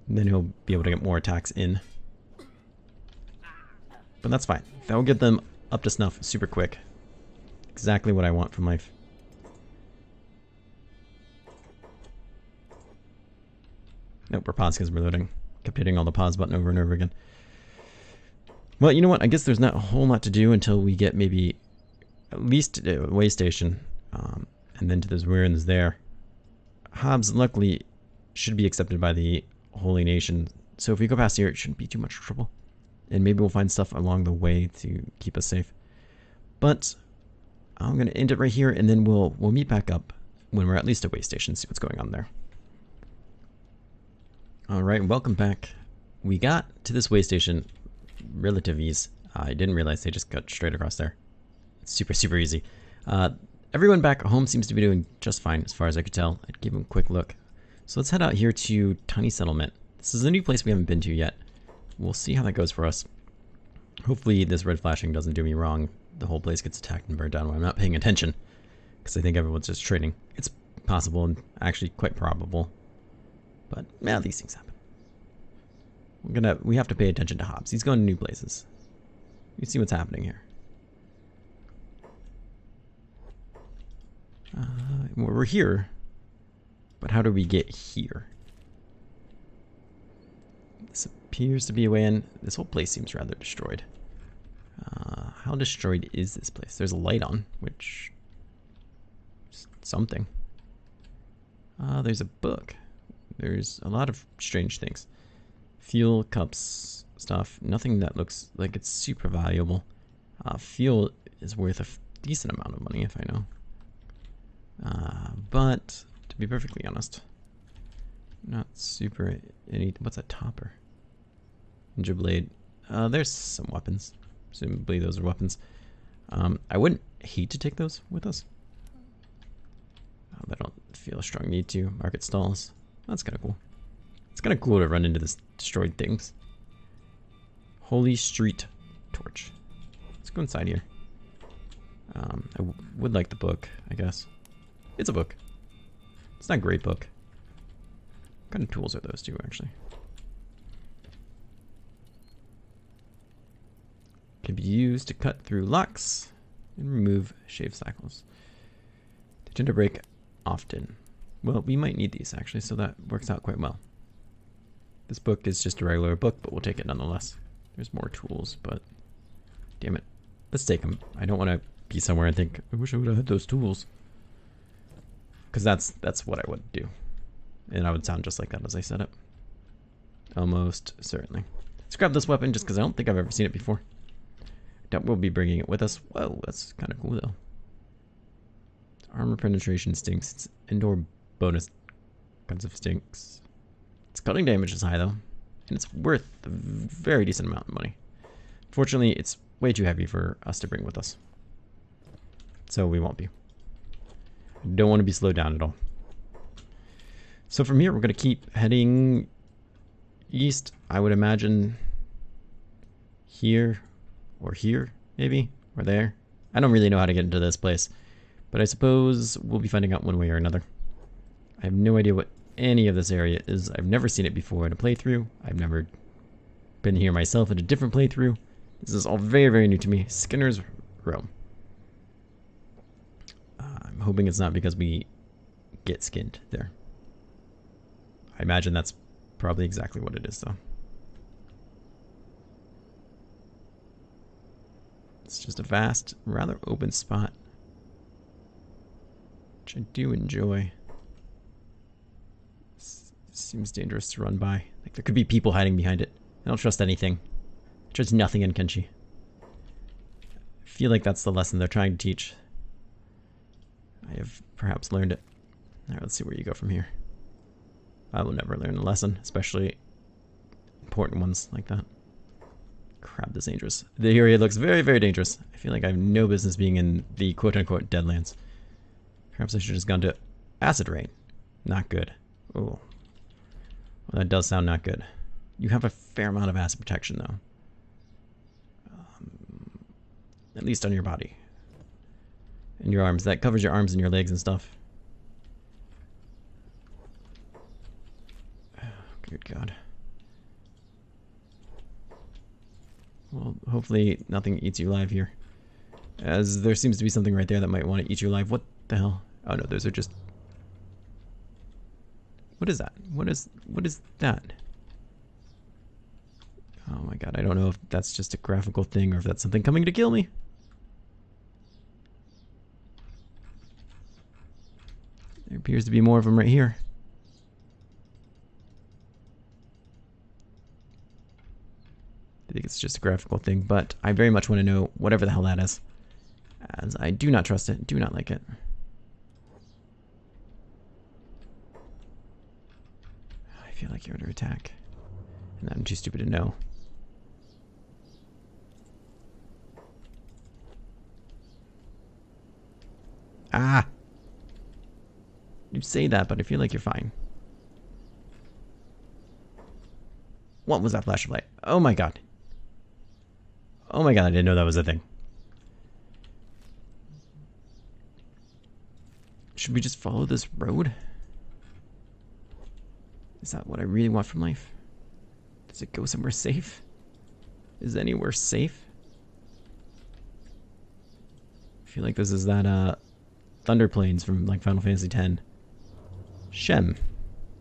And then he'll be able to get more attacks in. But that's fine. That'll get them up to snuff super quick. Exactly what I want from life. Nope, we're paused because we're loading. Kept hitting all the pause button over and over again. Well, you know what? I guess there's not a whole lot to do until we get maybe at least a way station. And then to those ruins there. Hobbs, luckily, should be accepted by the Holy Nation. So if we go past here, it shouldn't be too much trouble. And maybe we'll find stuff along the way to keep us safe. But I'm going to end it right here, and then we'll meet back up when we're at least at way station, see what's going on there. Alright, welcome back. We got to this way station relative ease. I didn't realize they just cut straight across there. It's super, super easy. Everyone back home seems to be doing just fine as far as I could tell. I'd give them a quick look. So let's head out here to Tiny Settlement. This is a new place we haven't been to yet. We'll see how that goes for us. Hopefully this red flashing doesn't do me wrong. The whole place gets attacked and burned down while I'm not paying attention. Because I think everyone's just trading. It's possible and actually quite probable. But, yeah, these things happen. We have to pay attention to Hobbs. He's going to new places. You see what's happening here. Well, we're here. But how do we get here? This appears to be a way in. This whole place seems rather destroyed. How destroyed is this place? There's a light on, which is something. There's a book. There's a lot of strange things. Fuel, cups, stuff. Nothing that looks like it's super valuable. Fuel is worth a decent amount of money if I know. But to be perfectly honest, not super any. What's a topper? Ninja blade. There's some weapons. Presumably those are weapons. I wouldn't hate to take those with us. But I don't feel a strong need to. Market stalls. That's kind of cool. It's kind of cool to run into this destroyed things. Holy Street Torch. Let's go inside here. I would like the book, I guess. It's a book. It's not a great book. What kind of tools are those two, actually? Can be used to cut through locks and remove shave cycles. They tend to break often. Well, we might need these, actually, so that works out quite well. This book is just a regular book, but we'll take it nonetheless. There's more tools, but damn it. Let's take them. I don't want to be somewhere and think, I wish I would have had those tools. Because that's what I would do. And I would sound just like that as I said it. Almost certainly. Let's grab this weapon just because I don't think I've ever seen it before. Doubt we'll be bringing it with us. Whoa, that's kind of cool though. Armor penetration stinks. It's indoor bonus kinds of stinks. Its cutting damage is high though. And it's worth a very decent amount of money. Fortunately, it's way too heavy for us to bring with us. So we won't be. I don't want to be slowed down at all. So from here, we're going to keep heading east. I would imagine here or here, maybe, or there. I don't really know how to get into this place, but I suppose we'll be finding out one way or another. I have no idea what any of this area is. I've never seen it before in a playthrough. I've never been here myself in a different playthrough. This is all very, very new to me. Skinner's Row. I'm hoping it's not because we get skinned there. I imagine that's probably exactly what it is, though. It's just a vast, rather open spot, which I do enjoy. This seems dangerous to run by. Like there could be people hiding behind it. I don't trust anything. I trust nothing in Kenshi. I feel like that's the lesson they're trying to teach. I have perhaps learned it. Alright, let's see where you go from here. I will never learn a lesson, especially important ones like that. Crap, this is dangerous. The area looks very, very dangerous. I feel like I have no business being in the quote-unquote Deadlands. Perhaps I should have just gone to acid rain. Not good. Oh. Well, that does sound not good. You have a fair amount of acid protection, though. At least on your body. And your arms. That covers your arms and your legs and stuff. Oh, good God. Well, hopefully nothing eats you alive here. As there seems to be something right there that might want to eat you alive. What the hell? Oh no, those are just... What is that? What is that? Oh my God, I don't know if that's just a graphical thing or if that's something coming to kill me. There appears to be more of them right here. I think it's just a graphical thing, but I very much want to know whatever the hell that is, as I do not trust it, do not like it. I feel like you're under attack, and I'm too stupid to know. Ah! You say that, but I feel like you're fine. What was that flash of light? Oh my God. Oh my God, I didn't know that was a thing. Should we just follow this road? Is that what I really want from life? Does it go somewhere safe? Is anywhere safe? I feel like this is that Thunder Plains from like Final Fantasy X. Shem.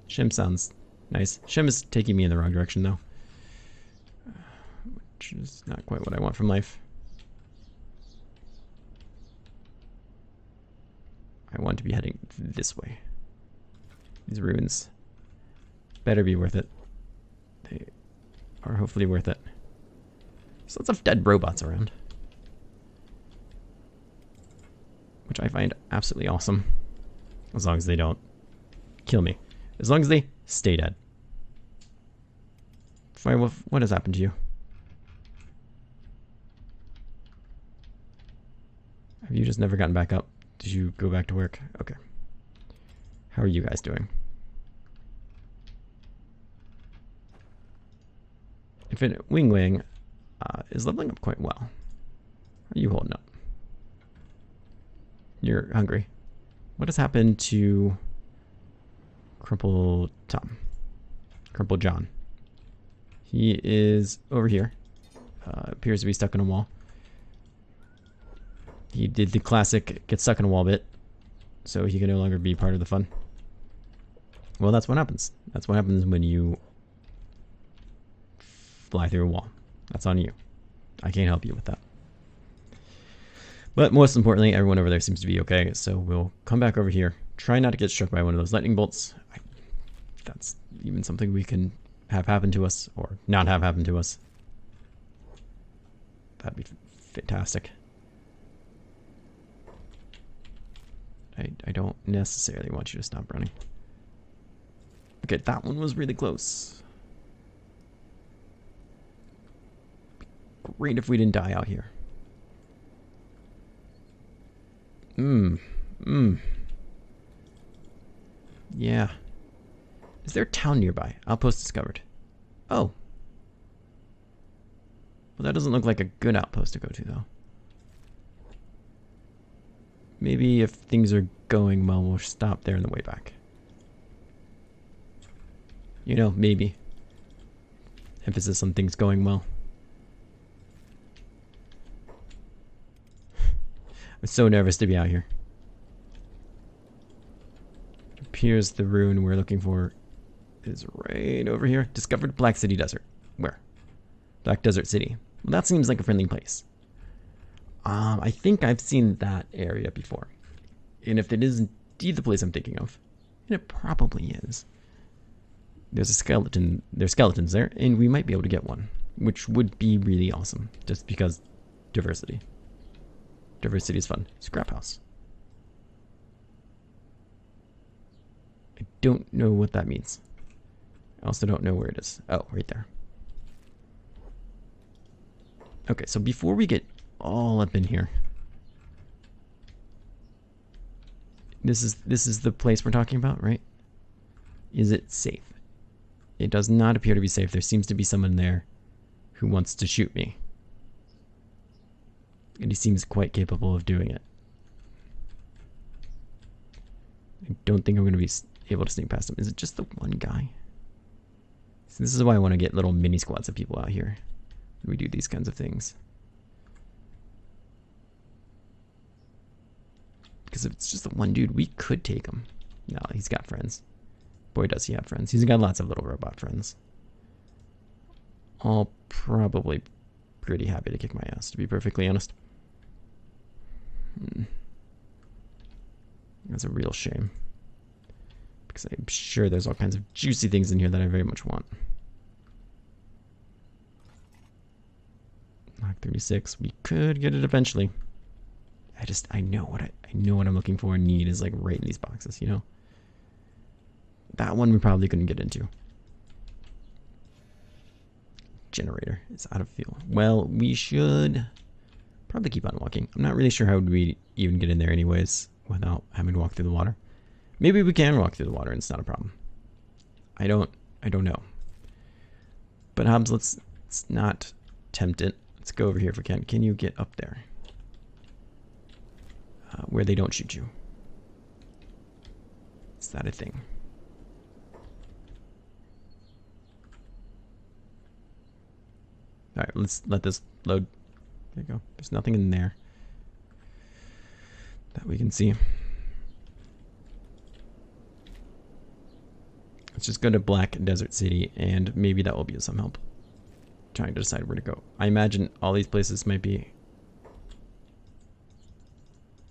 Shem sounds nice. Shem is taking me in the wrong direction though. Which is not quite what I want from life. I want to be heading this way. These ruins better be worth it. They are hopefully worth it. There's lots of dead robots around, which I find absolutely awesome. As long as they don't kill me. As long as they stay dead. What has happened to you? Have you just never gotten back up? Did you go back to work? Okay. How are you guys doing? Infinite Wing is leveling up quite well. How are you holding up? You're hungry. What has happened to Crumple Tom? Crumple John. He is over here. Appears to be stuck in a wall. He did the classic get stuck in a wall bit, so he can no longer be part of the fun. Well, that's what happens. That's what happens when you fly through a wall. That's on you. I can't help you with that. But most importantly, everyone over there seems to be okay, so we'll come back over here. Try not to get struck by one of those lightning bolts. If that's even something we can have happen to us, or not have happen to us. That'd be fantastic. I don't necessarily want you to stop running. Okay, that one was really close. Great if we didn't die out here. Yeah. Is there a town nearby? Outpost discovered. Oh. Well, that doesn't look like a good outpost to go to, though. Maybe if things are going well, we'll stop there on the way back. You know, maybe. Emphasis on things going well. I'm so nervous to be out here. It appears the ruin we're looking for is right over here. Discovered Black City Desert. Where? Black Desert City. Well, that seems like a friendly place. I think I've seen that area before. And if it is indeed the place I'm thinking of, and it probably is, there's a skeleton, there's skeletons there, and we might be able to get one, which would be really awesome, just because diversity. Diversity is fun. Scrap house. I don't know what that means. I also don't know where it is. Oh, right there. Okay, so before we get all up in here, this is the place we're talking about, right? Is it safe? It does not appear to be safe. There seems to be someone there who wants to shoot me. And he seems quite capable of doing it. I don't think I'm going to be able to sneak past him. Is it just the one guy? So this is why I want to get little mini squads of people out here when we do these kinds of things. Because if it's just the one dude, we could take him. No, he's got friends. Boy, does he have friends. He's got lots of little robot friends. All probably pretty happy to kick my ass, to be perfectly honest. That's a real shame. Because I'm sure there's all kinds of juicy things in here that I very much want. Mark 36. We could get it eventually. I know what I'm looking for and need is like right in these boxes, you know? That one we probably couldn't get into. Generator is out of fuel. Well, we should probably keep on walking. I'm not really sure how we even get in there anyways without having to walk through the water. Maybe we can walk through the water and it's not a problem. I don't know. But Hobbs, let's not tempt it. Let's go over here if we can. Can you get up there? Where they don't shoot you. Is that a thing? Alright, let's let this load. There you go. There's nothing in there that we can see. Let's just go to Black Desert City and maybe that will be of some help. Trying to decide where to go. I imagine all these places might be...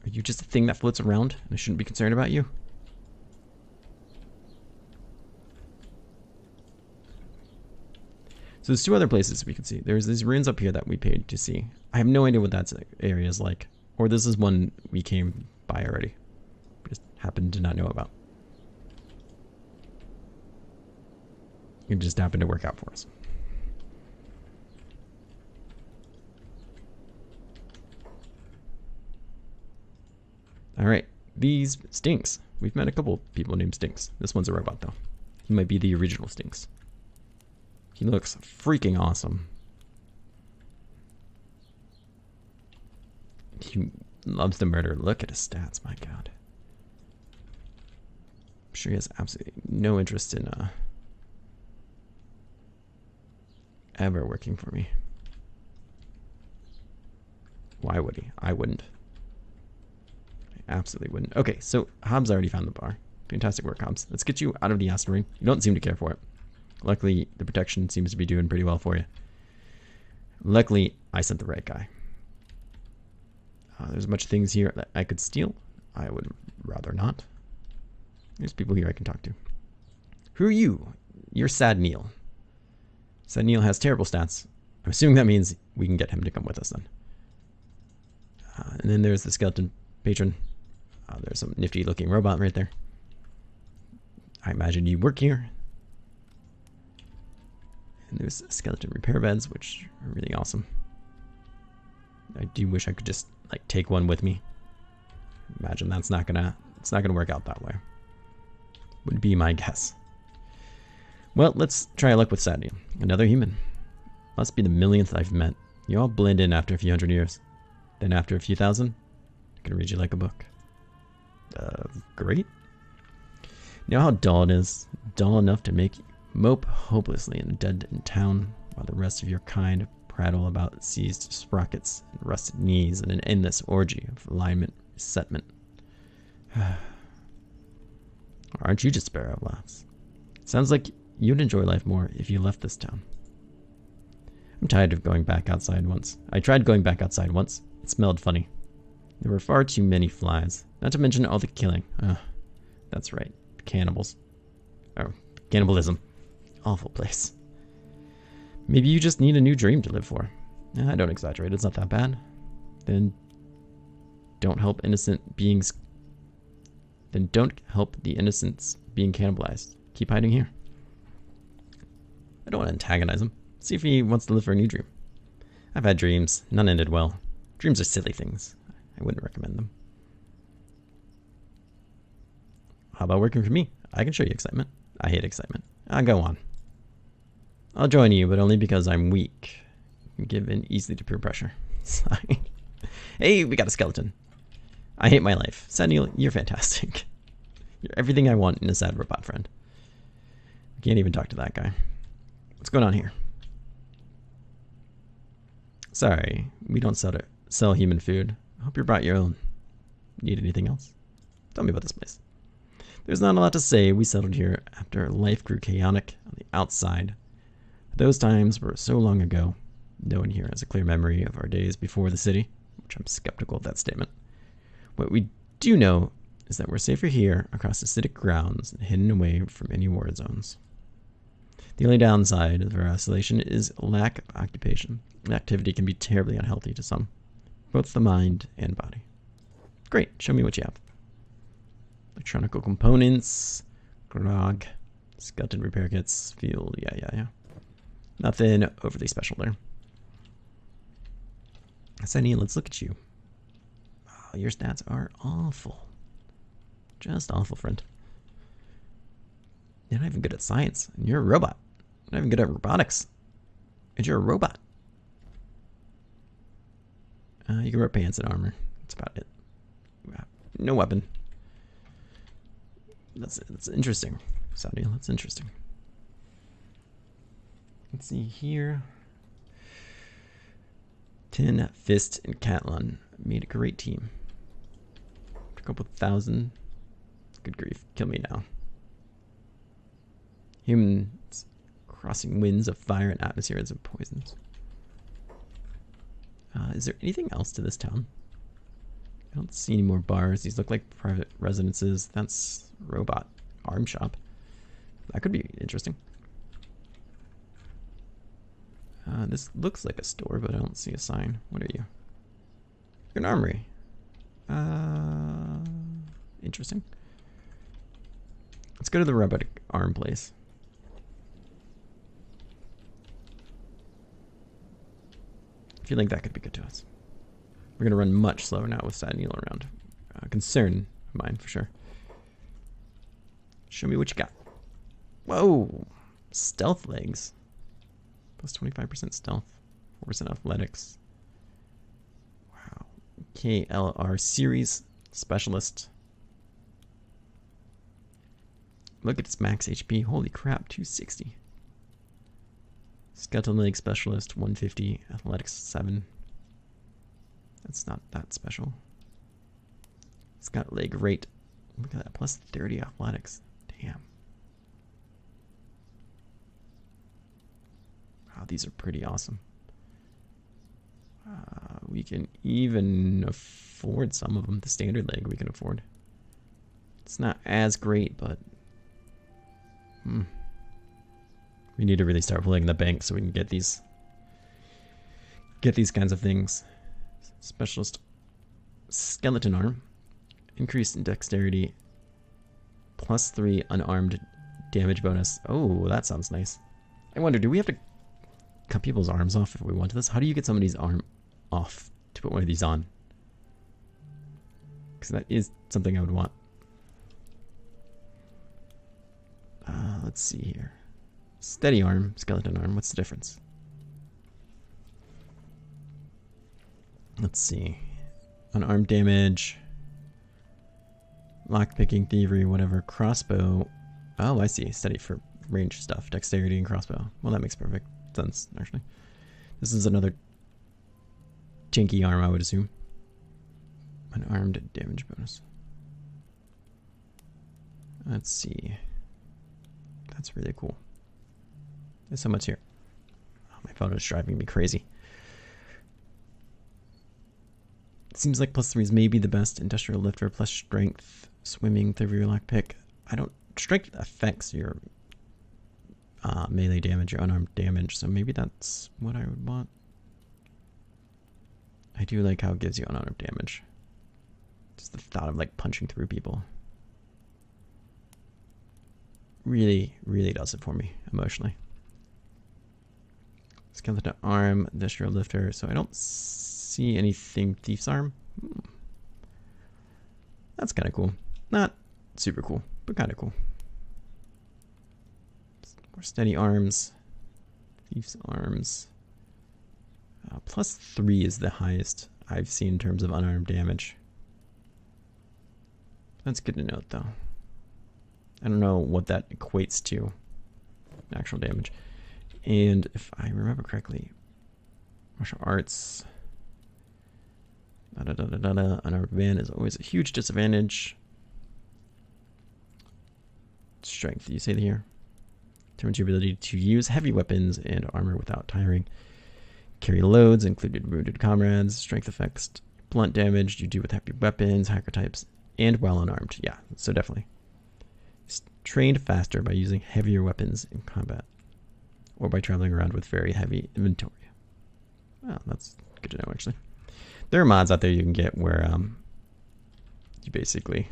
Are you just a thing that floats around and I shouldn't be concerned about you? So there's two other places we can see. There's these ruins up here that we paid to see. I have no idea what that area is like. Or this is one we came by already. We just happened to not know about. It just happened to work out for us. Alright, these Stinks. We've met a couple people named Stinks. This one's a robot though. He might be the original Stinks. He looks freaking awesome. He loves to murder. Look at his stats, my god. I'm sure he has absolutely no interest in ever working for me. Why would he? I wouldn't. I absolutely wouldn't. Okay, so Hobbs already found the bar. Fantastic work, Hobbs. Let's get you out of the asteroid. You don't seem to care for it. Luckily, the protection seems to be doing pretty well for you. Luckily, I sent the right guy. There's a bunch of things here that I could steal. I would rather not. There's people here I can talk to. Who are you? You're Sad Neil. Sad Neil has terrible stats. I'm assuming that means we can get him to come with us then. And then there's the skeleton patron. There's some nifty looking robot right there. I imagine you work here. And there's skeleton repair beds, which are really awesome. I do wish I could just like take one with me. Imagine it's not gonna work out that way. Would be my guess. Well, let's try our luck with Sadney. Another human. Must be the millionth I've met. You all blend in after a few hundred years. Then after a few thousand, I can read you like a book. Great. You know how dull it is? Dull enough to make you mope hopelessly in a dead-end town, while the rest of your kind prattle about seized sprockets and rusted knees and an endless orgy of alignment resettment. Aren't you just Sparrow laughs? Sounds like you'd enjoy life more if you left this town. I'm tired of going back outside once. I tried going back outside once. It smelled funny. There were far too many flies, not to mention all the killing. That's right, cannibals. Oh, cannibalism. Awful place. Maybe you just need a new dream to live for. I don't exaggerate, it's not that bad. Then Don't help innocent beings. Then don't help the innocents being cannibalized. Keep hiding here. I don't want to antagonize him. See if he wants to live for a new dream. I've had dreams. None ended well. Dreams are silly things. I wouldn't recommend them. How about working for me? I can show you excitement. I hate excitement. I'll go on. I'll join you, but only because I'm weak. And give in easily to peer pressure. Hey, we got a skeleton. I hate my life. Samuel, you're fantastic. You're everything I want in a sad robot friend. I can't even talk to that guy. What's going on here? Sorry, we don't sell human food. I hope you brought your own. Need anything else? Tell me about this place. There's not a lot to say. We settled here after life grew chaotic on the outside. Those times were so long ago. No one here has a clear memory of our days before the city, which I'm skeptical of that statement. What we do know is that we're safer here across acidic grounds and hidden away from any war zones. The only downside of our isolation is lack of occupation. Activity can be terribly unhealthy to some, both the mind and body. Great, show me what you have. Electronic components, grog, skeleton repair kits, field, yeah. Nothing overly special there. Sunny, let's look at you. Oh, your stats are awful. Just awful, friend. You're not even good at science, and you're a robot. You're not even good at robotics, and you're a robot. You can wear pants and armor. That's about it. No weapon. That's interesting, Saudi. That's interesting. Let's see here. Tin, Fist, and Catlon made a great team. A couple thousand. Good grief. Kill me now. Humans crossing winds of fire and atmospheres of poisons. Is there anything else to this town? I don't see any more bars. These look like private residences. That's robot arm shop. That could be interesting. This looks like a store, but I don't see a sign. What are you? You're an armory. Interesting. Let's go to the robotic arm place. I feel like that could be good to us. We're going to run much slower now with Sadneel around. Concern of mine, for sure. Show me what you got. Whoa! Stealth legs. Plus 25% stealth. 4% athletics. Wow. KLR series specialist. Look at its max HP. Holy crap, 260. Skeleton leg specialist, 150. Athletics, 7. That's not that special. It's got leg rate. Look at that, plus 30 athletics. Damn. Wow, these are pretty awesome. We can even afford some of them. The standard leg we can afford. It's not as great, but we need to really start pulling in the bank so we can get these kinds of things. Specialist skeleton arm, increased in dexterity, plus 3 unarmed damage bonus. Oh, that sounds nice. I wonder, do we have to cut people's arms off if we want this? How do you get somebody's arm off to put one of these on? Because that is something I would want. Let's see here. Steady arm, skeleton arm. What's the difference? Let's see. Unarmed damage. Lockpicking, thievery, whatever. Crossbow. Oh, I see. Steady for range stuff. Dexterity and crossbow. Well, that makes perfect sense, actually. This is another janky arm, I would assume. Unarmed damage bonus. Let's see. That's really cool. There's so much here. Oh, my phone is driving me crazy. It seems like plus 3 is maybe the best. Industrial lifter, plus strength, swimming, thievery, lockpick. I don't. Strength affects your melee damage, your unarmed damage, so maybe that's what I would want. I do like how it gives you unarmed damage. Just the thought of like punching through people really, really does it for me emotionally. Skeleton arm, industrial lifter. So I don't see anything. Thief's arm. That's kind of cool. Not super cool, but kind of cool. More steady arms. Thief's arms. +3 is the highest I've seen in terms of unarmed damage. That's good to note, though. I don't know what that equates to, actual damage. And if I remember correctly, martial arts, unarmed man is always a huge disadvantage. Strength, you say here. Determines your ability to use heavy weapons and armor without tiring. Carry loads, included wounded comrades. Strength effects, blunt damage you do with heavy weapons, hacker types, and while unarmed. Yeah, so definitely. It's trained faster by using heavier weapons in combat, or by traveling around with very heavy inventory. Well, that's good to know, actually. There are mods out there you can get where you basically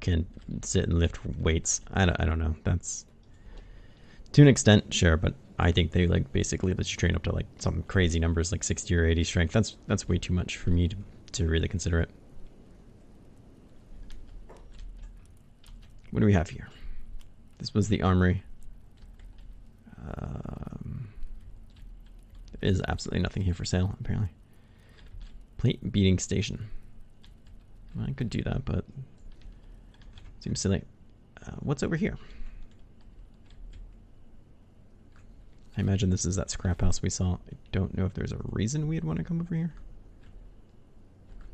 can sit and lift weights. I don't know. That's to an extent, sure, but I think they like basically let you train up to like some crazy numbers, like 60 or 80 strength. That's way too much for me to really consider it. What do we have here? This was the armory. There is absolutely nothing here for sale, apparently. Plate beating station. Well, I could do that, but seems silly. What's over here? I imagine this is that scrap house we saw. I don't know if there's a reason we'd want to come over here,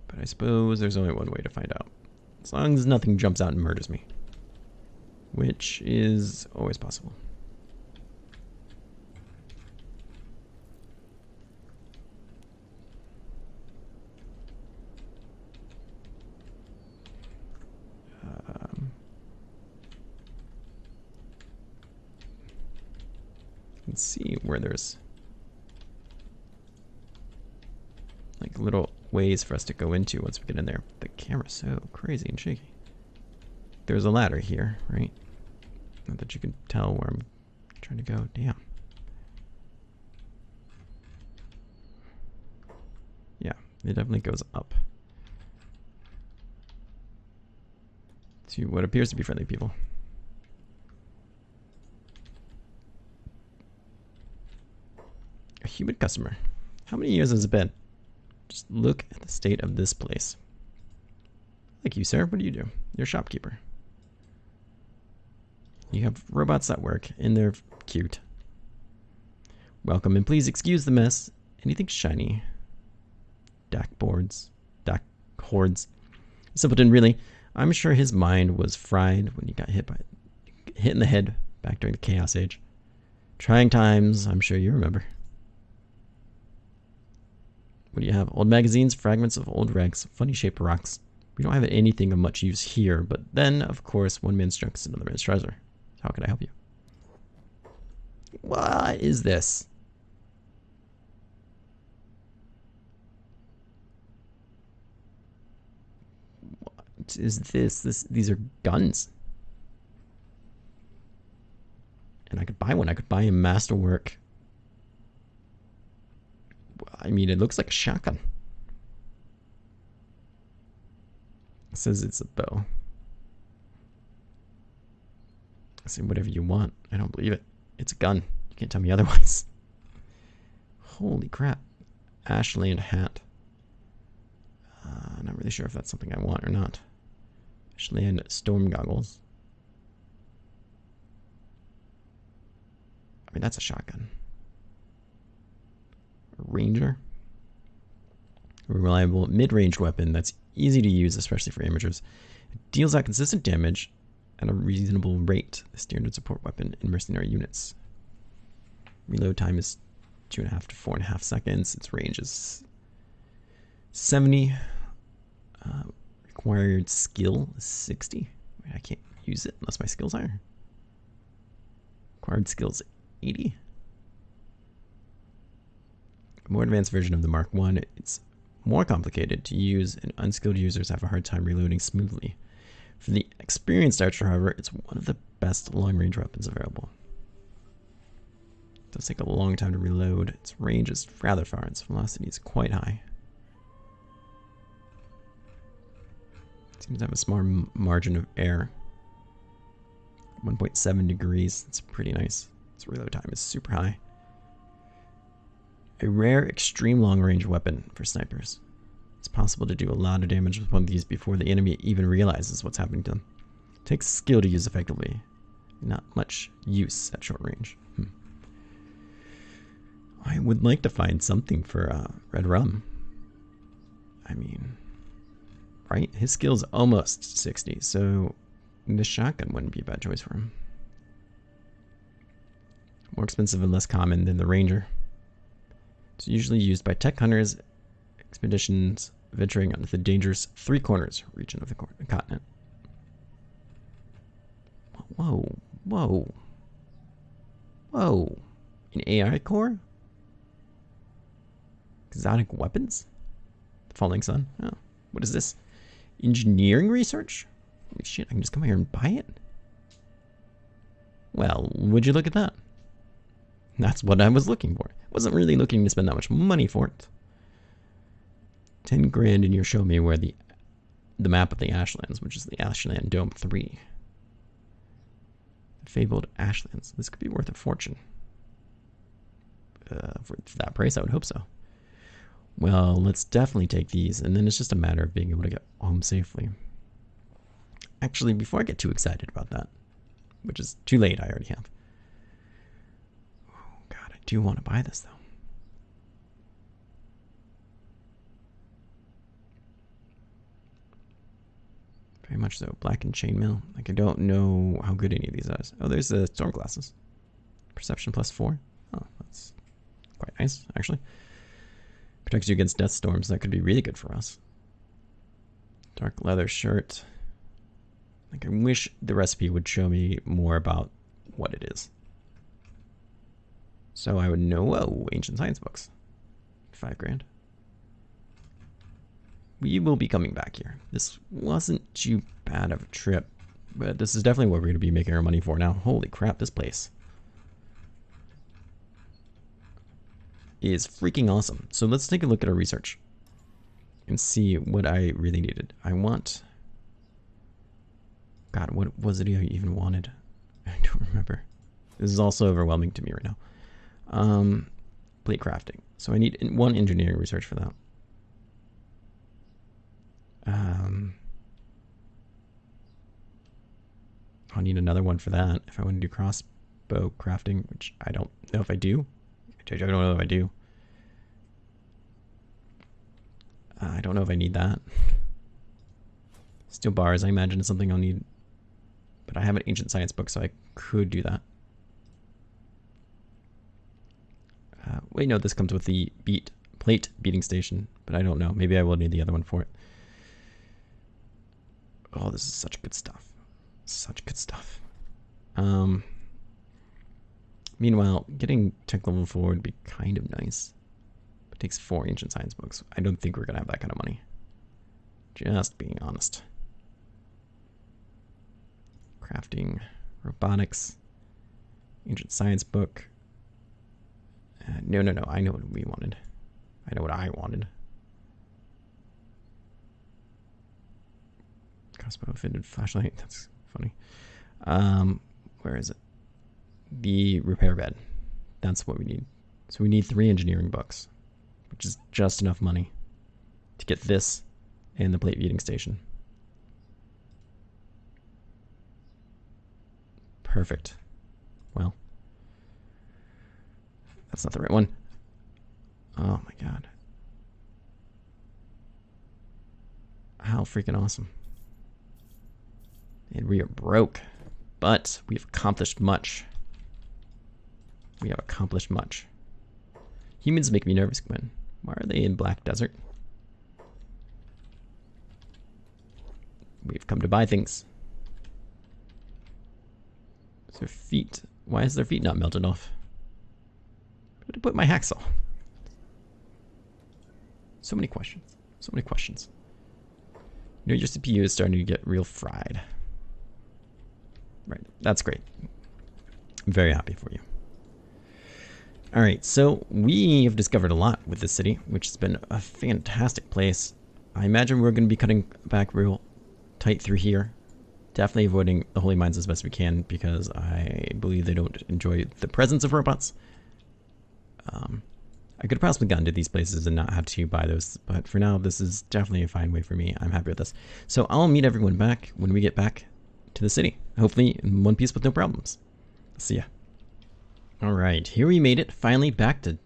but I suppose there's only one way to find out. As long as nothing jumps out and murders me, which is always possible. Let's see where there's like little ways for us to go into once we get in there. The camera's so crazy and shaky. There's a ladder here, right? Not that you can tell where I'm trying to go. Damn. Yeah, it definitely goes up to what appears to be friendly people. A human customer. How many years has it been? Just look at the state of this place. Like you, sir. What do you do? You're a shopkeeper. You have robots that work, and they're cute. Welcome, and please excuse the mess. Anything shiny? Dak boards. Dak hordes. Simpleton, really. I'm sure his mind was fried when he got hit in the head back during the Chaos Age. Trying times, I'm sure you remember. What do you have? Old magazines, fragments of old wrecks, funny shaped rocks. We don't have anything of much use here, but then, of course, one man's junk is another man's treasure. How can I help you? What is this? What is this? These are guns. And I could buy one. I could buy a masterwork. I mean, it looks like a shotgun. It says it's a bow. I say whatever you want. I don't believe it. It's a gun. You can't tell me otherwise. Holy crap. Ashland hat. Not really sure if that's something I want or not. Ashland storm goggles. I mean, that's a shotgun. A ranger. A reliable mid-range weapon that's easy to use, especially for amateurs. It deals out consistent damage at a reasonable rate. The standard support weapon in mercenary units. Reload time is 2.5 to 4.5 seconds. Its range is 70. Required skill is 60. I can't use it unless my skill's higher. Required skills 80. A more advanced version of the Mark I. It's more complicated to use, and unskilled users have a hard time reloading smoothly. For the experienced archer, however, it's one of the best long-range weapons available. It does take a long time to reload. Its range is rather far, and its velocity is quite high. It seems to have a small margin of error. 1.7 degrees. That's pretty nice. Its reload time is super high. A rare, extreme long-range weapon for snipers. It's possible to do a lot of damage with one of these before the enemy even realizes what's happening to them. It takes skill to use effectively. Not much use at short range. I would like to find something for Red Rum. I mean, right? His skill's almost 60, so the shotgun wouldn't be a bad choice for him. More expensive and less common than the Ranger. It's usually used by tech hunters, expeditions venturing onto the dangerous Three Corners region of the continent. Whoa, whoa, whoa. An AI core? Exotic weapons? The Falling Sun? Oh, what is this? Engineering research? Holy shit, I can just come here and buy it? Well, would you look at that? That's what I was looking for. Wasn't really looking to spend that much money for it. 10 grand and you're showing me where the map of the Ashlands, which is the Ashland Dome 3. The fabled Ashlands. This could be worth a fortune. For that price, I would hope so. Well, let's definitely take these, and then it's just a matter of being able to get home safely. Actually, before I get too excited about that, which is too late, I already have. Oh, God, I do want to buy this, though. Very much so. Black and chainmail. Like, I don't know how good any of these are. Oh, there's the storm glasses. Perception +4. Oh, that's quite nice, actually. Protects you against death storms. That could be really good for us. Dark leather shirt. Like, I wish the recipe would show me more about what it is. So I would know. Whoa, ancient science books. 5 grand. We will be coming back here. This wasn't too bad of a trip, but this is definitely what we're going to be making our money for now. Holy crap, this place is freaking awesome. So let's take a look at our research and see what I really needed. I want... God, what was it I even wanted? I don't remember. This is also overwhelming to me right now. Plate crafting. So I need 1 engineering research for that. I'll need another one for that if I want to do crossbow crafting, which I don't know if I do. I don't know if I do. I don't know if I need that. Steel bars, I imagine, is something I'll need. But I have an ancient science book, so I could do that. Wait, no, this comes with the plate beating station, but I don't know. Maybe I will need the other one for it. Oh, this is such good stuff. Such good stuff. Meanwhile, getting tech level 4 would be kind of nice. It takes 4 ancient science books. I don't think we're going to have that kind of money. Just being honest. Crafting, robotics, ancient science book. No. I know what we wanted. I know what I wanted. Crossbow fitted flashlight. That's funny. Where is it? The repair bed. That's what we need. So we need 3 engineering books, which is just enough money to get this and the plate beating station. Perfect. Well, that's not the right one. Oh my God. How freaking awesome. And we are broke, but we've accomplished much. We have accomplished much. Humans make me nervous, Gwen. Why are they in Black Desert? We've come to buy things. Their feet. Why is their feet not melted off? Where to put my hacksaw? So many questions. So many questions. You know, your CPU is starting to get real fried. Right. That's great. I'm very happy for you. Alright, so we have discovered a lot with this city, which has been a fantastic place. I imagine we're going to be cutting back real tight through here. Definitely avoiding the holy mines as best we can, because I believe they don't enjoy the presence of robots. I could have possibly gotten to these places and not have to buy those, but for now, this is definitely a fine way for me. I'm happy with this. So I'll meet everyone back when we get back to the city. Hopefully in one piece with no problems. See ya. Alright, here we made it. Finally back to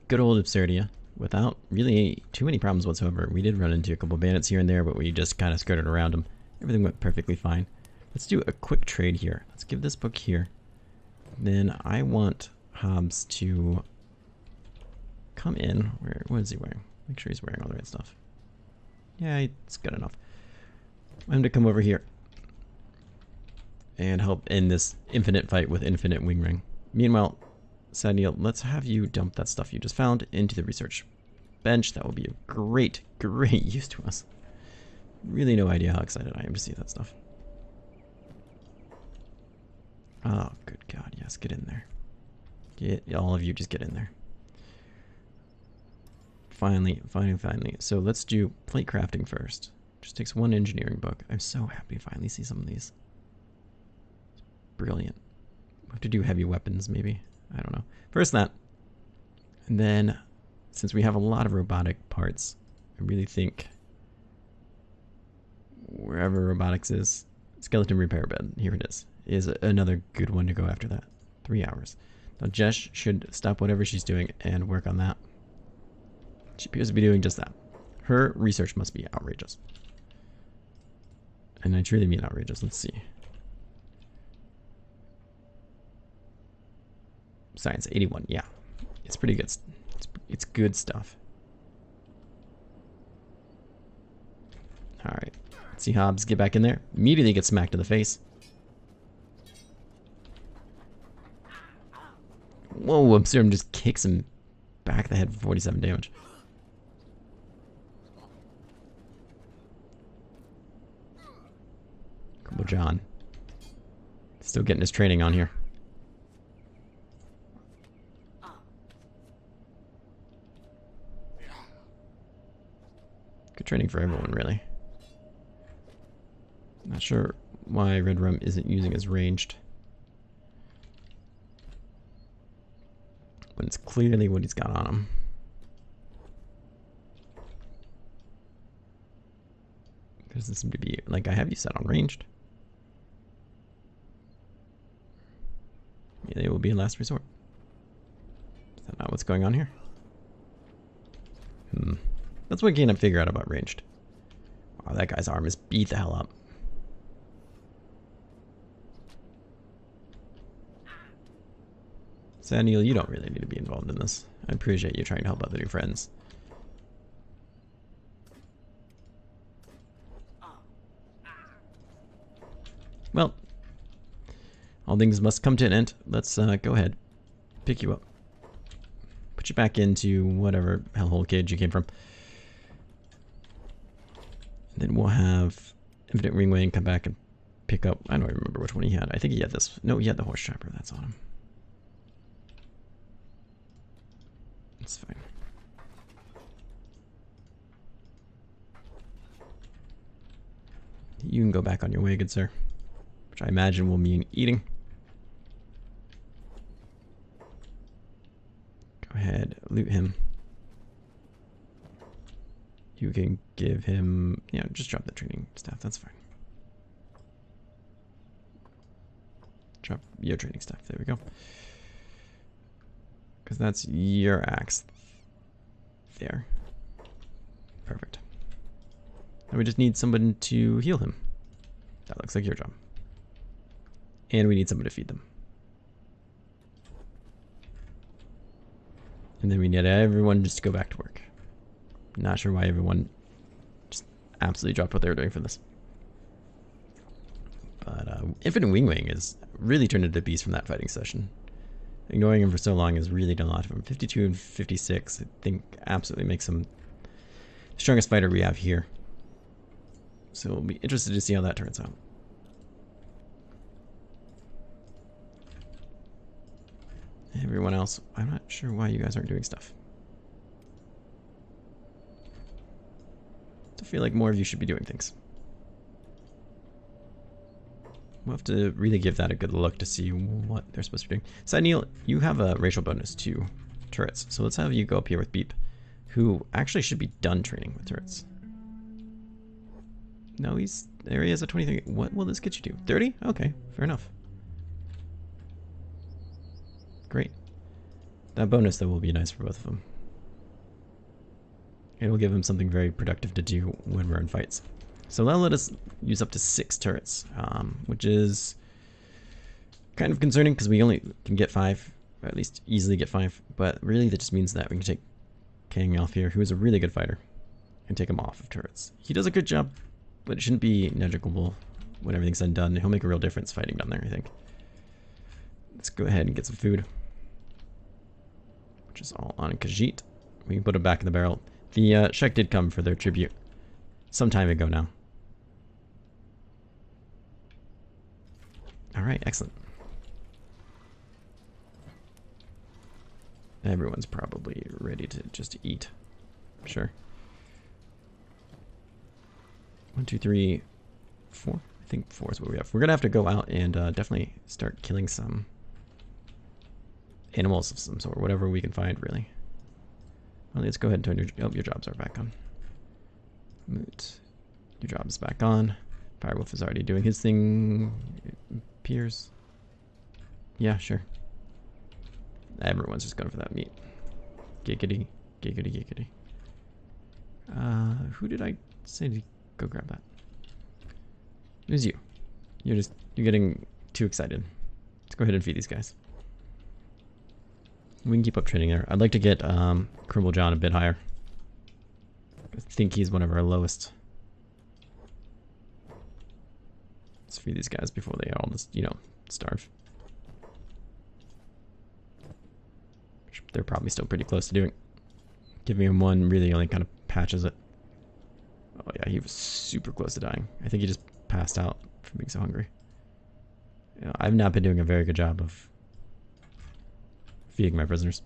good old Absurdia without really too many problems whatsoever. We did run into a couple bandits here and there, but we just kind of skirted around them. Everything went perfectly fine. Let's do a quick trade here. Let's give this book here. Then I want Hobbs to come in. What is he wearing? Make sure he's wearing all the right stuff. Yeah, it's good enough. I want him to come over here and help end this infinite fight with infinite wing ring. Meanwhile, Sadiel, let's have you dump that stuff you just found into the research bench. That will be a great use to us. Really no idea how excited I am to see that stuff. Oh, good God, yes, get in there. All of you just get in there. Finally. So let's do plate crafting first. Just takes one engineering book. I'm so happy to finally see some of these. It's brilliant. We'll have to do heavy weapons, maybe. I don't know. First that. And then, since we have a lot of robotic parts, I really think wherever robotics is, skeleton repair bed, here it is another good one to go after that. 3 hours. Now Jesh should stop whatever she's doing and work on that. She appears to be doing just that. Her research must be outrageous. And I truly mean outrageous. Let's see. Science 81, yeah. It's pretty good. It's good stuff. Alright. Let's see Hobbs get back in there. Immediately gets smacked in the face. Whoa, Absurdum just kicks him back the head for 47 damage. Couple John. Still getting his training on here. Good training for everyone, really. Not sure why Red Rum isn't using his ranged. When it's clearly what he's got on him. There doesn't seem to be, like, I have you set on ranged. They will be a last resort. Is that not what's going on here? That's what I can't figure out about ranged. Wow, that guy's arm is beat the hell up. Saniel, you don't really need to be involved in this. I appreciate you trying to help out the new friends. Well, all things must come to an end. Let's go ahead, pick you up, put you back into whatever hellhole cage you came from. And then we'll have Infinite Ringway come back and pick up. I don't remember which one he had. I think he had this. No, he had the horse trapper. That's on him. It's fine. You can go back on your way, good sir. Which I imagine will mean eating. Go ahead, loot him. You can give him, yeah, just drop the training staff, that's fine. Drop your training staff, there we go. Because that's your axe. There. Perfect. And we just need someone to heal him. That looks like your job. And we need someone to feed them. And then we need everyone just to go back to work. Not sure why everyone just absolutely dropped what they were doing for this. But Infinite Wing is really turned into a beast from that fighting session. Ignoring him for so long has really done a lot of him. 52 and 56, I think, absolutely makes him strongest fighter we have here. So we'll be interested to see how that turns out. Everyone else, I'm not sure why you guys aren't doing stuff. I feel like more of you should be doing things. We'll have to really give that a good look to see what they're supposed to be doing. Side Neil, you have a racial bonus to turrets, so let's have you go up here with Beep, who actually should be done training with turrets. No, there he is at 23. What will this get you to? 30? Okay, fair enough. Great. That bonus, though, will be nice for both of them. It will give him something very productive to do when we're in fights. So that'll let us use up to 6 turrets, which is kind of concerning because we only can get 5, or at least easily get 5. But really, that just means that we can take King off here, who is a really good fighter, and take him off of turrets. He does a good job, but it shouldn't be negligible when everything's said and done. He'll make a real difference fighting down there, I think. Let's go ahead and get some food, which is all on Khajiit. We can put him back in the barrel. The Shek did come for their tribute some time ago now. Alright, excellent. Everyone's probably ready to just eat. Sure. 1, 2, 3, 4. I think 4 is what we have. We're gonna have to go out and definitely start killing some animals of some sort, whatever we can find, really. Well, let's go ahead and turn your jobs are back on. Moot. Your job is back on. Firewolf is already doing his thing. It appears. Yeah, sure. Everyone's just going for that meat. Giggity, giggity, giggity. Who did I say to go grab that? It was you. You're getting too excited. Let's go ahead and feed these guys. We can keep up training there. I'd like to get Crumble John a bit higher. I think he's one of our lowest. Let's feed these guys before they all just, you know, starve. They're probably still pretty close to doing. Giving him one really only kind of patches it. Oh yeah, he was super close to dying. I think he just passed out from being so hungry. You know, I've not been doing a very good job of feeding my prisoners.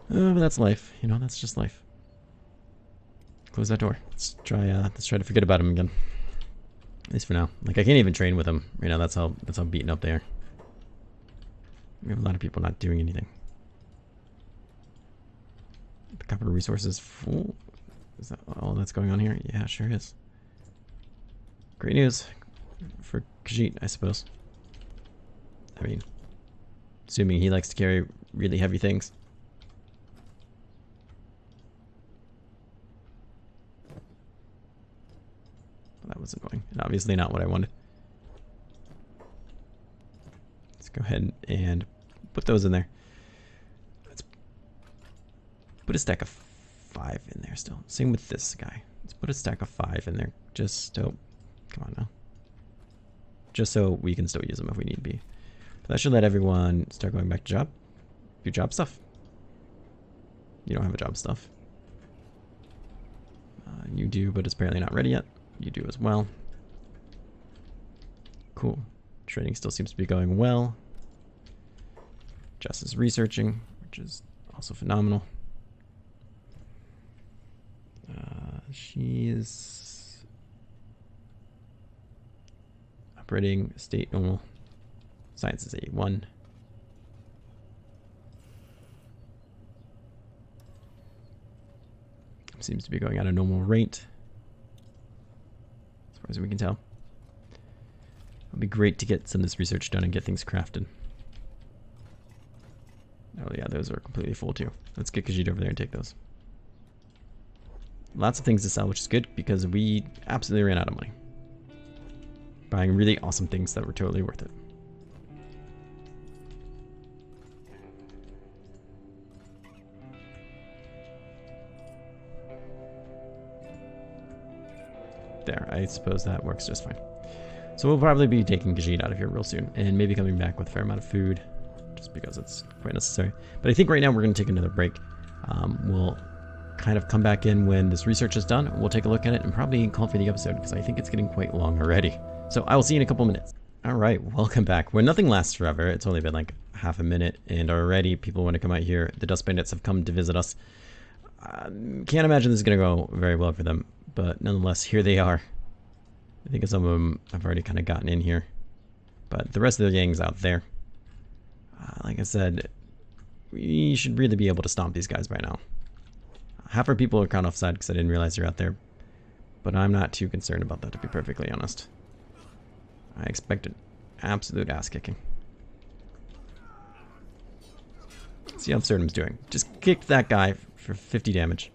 But that's life, you know, that's just life. Close that door. Let's try to forget about him again. At least for now. Like, I can't even train with him. You know, that's how beaten up they are. We have a lot of people not doing anything. The capital resources full. Is that all that's going on here? Yeah, sure is. Great news for Khajiit, I suppose. I mean, assuming he likes to carry really heavy things. Well, that was annoying, and obviously not what I wanted. Let's go ahead and put those in there. Let's put a stack of 5 in there still. Same with this guy. Let's put a stack of 5 in there. Just so, come on now. Just so we can still use them if we need be. But that should let everyone start going back to do job stuff. You don't have a job stuff. You do, but it's apparently not ready yet. You do as well. Cool. Trading still seems to be going well. Jess is researching, which is also phenomenal. She is operating state normal. Science is 81. Seems to be going at a normal rate, as far as we can tell. It'll be great to get some of this research done and get things crafted. Oh yeah, those are completely full too. Let's get Khajiit over there and take those. Lots of things to sell, which is good because we absolutely ran out of money. Buying really awesome things that were totally worth it. There, I suppose that works just fine. So we'll probably be taking Khajiit out of here real soon, and maybe coming back with a fair amount of food, just because it's quite necessary. But I think right now we're going to take another break. We'll kind of come back in when this research is done. We'll take a look at it and probably call for the episode because I think it's getting quite long already. So I will see you in a couple minutes. All right, welcome back. Well, nothing lasts forever. It's only been like half a minute, and already people want to come out here. The Dust Bandits have come to visit us. Can't imagine this is going to go very well for them, but nonetheless, here they are. I think some of them have already kind of gotten in here, but the rest of the gang's out there. Like I said, we should really be able to stomp these guys by now. Half our people are caught offside because I didn't realize they're out there, but I'm not too concerned about that, to be perfectly honest. I expected absolute ass kicking. Let's see how Absurdum's doing. Just kicked that guy for 50 damage.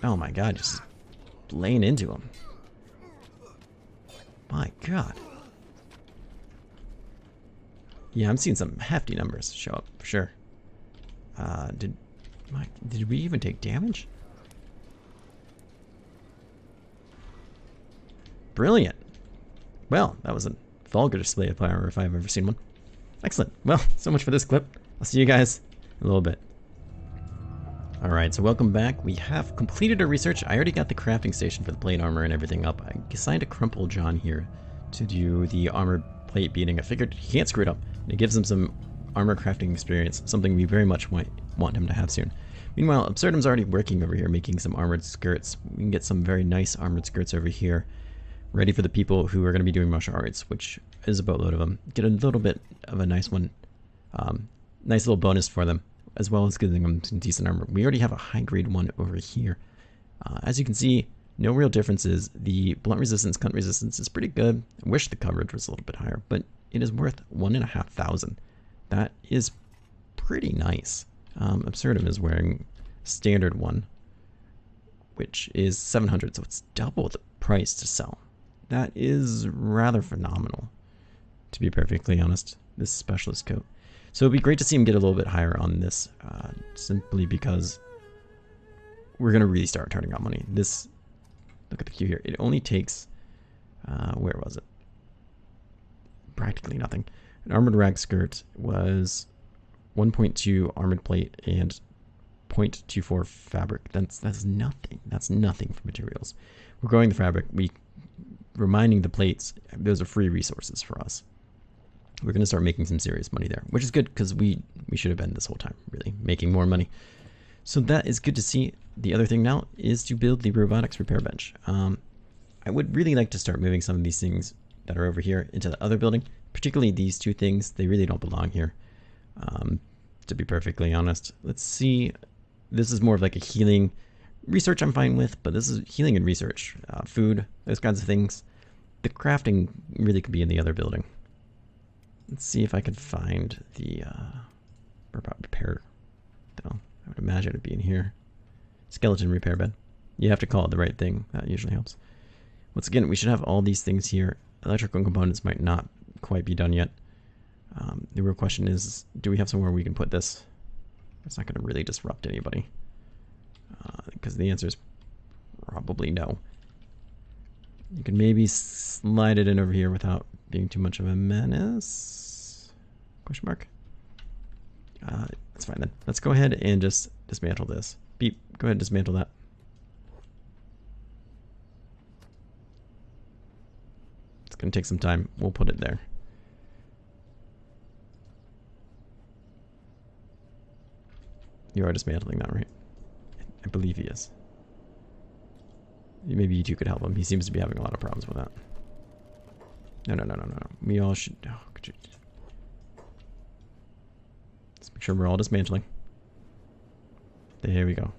Oh my god, just laying into him. My god. Yeah, I'm seeing some hefty numbers show up for sure. Did we even take damage? Brilliant. Well, that was a vulgar display of power if I've ever seen one. Excellent. Well, so much for this clip. I'll see you guys in a little bit. Alright, so welcome back. We have completed our research. I already got the crafting station for the plate armor and everything up. I assigned a Crumple John here to do the armor plate beating. I figured he can't screw it up. And it gives him some armor crafting experience, something we very much want him to have soon. Meanwhile, Absurdum's already working over here, making some armored skirts. We can get some very nice armored skirts over here, ready for the people who are going to be doing martial arts, which is a boatload of them. Get a little bit of a nice one, nice little bonus for them, as well as giving them some decent armor. We already have a high grade one over here. As you can see, no real differences. The blunt resistance, cunt resistance is pretty good. I wish the coverage was a little bit higher, but it is worth 1,500. That is pretty nice. Absurdum is wearing standard one, which is 700, so it's double the price to sell. That is rather phenomenal, to be perfectly honest, this specialist coat. So it'd be great to see him get a little bit higher on this, simply because we're going to really start turning out money. This, look at the queue here. It only takes, where was it? Practically nothing. An armored rag skirt was 1.2 armored plate and 0.24 fabric. That's nothing. That's nothing for materials. We're growing the fabric. Reminding the plates, those are free resources for us. We're going to start making some serious money there, which is good because we should have been this whole time really making more money. So that is good to see. The other thing now is to build the robotics repair bench. I would really like to start moving some of these things that are over here into the other building, particularly these two things. They really don't belong here, to be perfectly honest. Let's see. This is more of like a healing. Research I'm fine with, but this is healing and research. Food, those kinds of things. The crafting really could be in the other building. Let's see if I can find the robot repair, though. I would imagine it'd be in here. Skeleton repair bed. You have to call it the right thing. That usually helps. Once again, we should have all these things here. Electrical components might not quite be done yet. The real question is, do we have somewhere we can put this? It's not going to really disrupt anybody. Because the answer is probably no. You can maybe slide it in over here without being too much of a menace? Question mark? That's fine then. Let's go ahead and just dismantle this. Beep, go ahead and dismantle that. It's going to take some time. We'll put it there. You are dismantling that, right? I believe he is. Maybe you two could help him. He seems to be having a lot of problems with that. No. We all should... Oh, could you... Let's make sure we're all dismantling. There we go.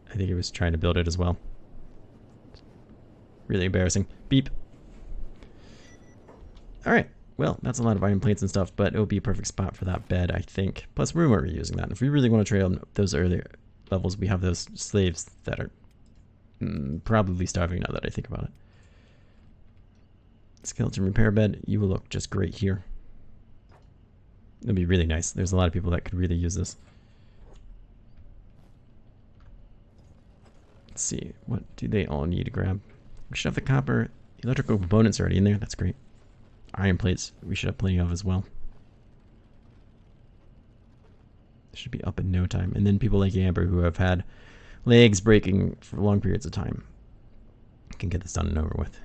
I think he was trying to build it as well. Really embarrassing. Beep. Alright. Well, that's a lot of iron plates and stuff, but it will be a perfect spot for that bed, I think. Plus, we're reusing that. And if we really want to trail those earlier levels, we have those slaves that are probably starving now that I think about it. Skeleton repair bed, you will look just great here. It'll be really nice. There's a lot of people that could really use this. Let's see, what do they all need to grab? We should have the copper. Electrical components already in there. That's great. Iron plates we should have plenty of as well. Should be up in no time. And then people like Amber who have had legs breaking for long periods of time can get this done and over with.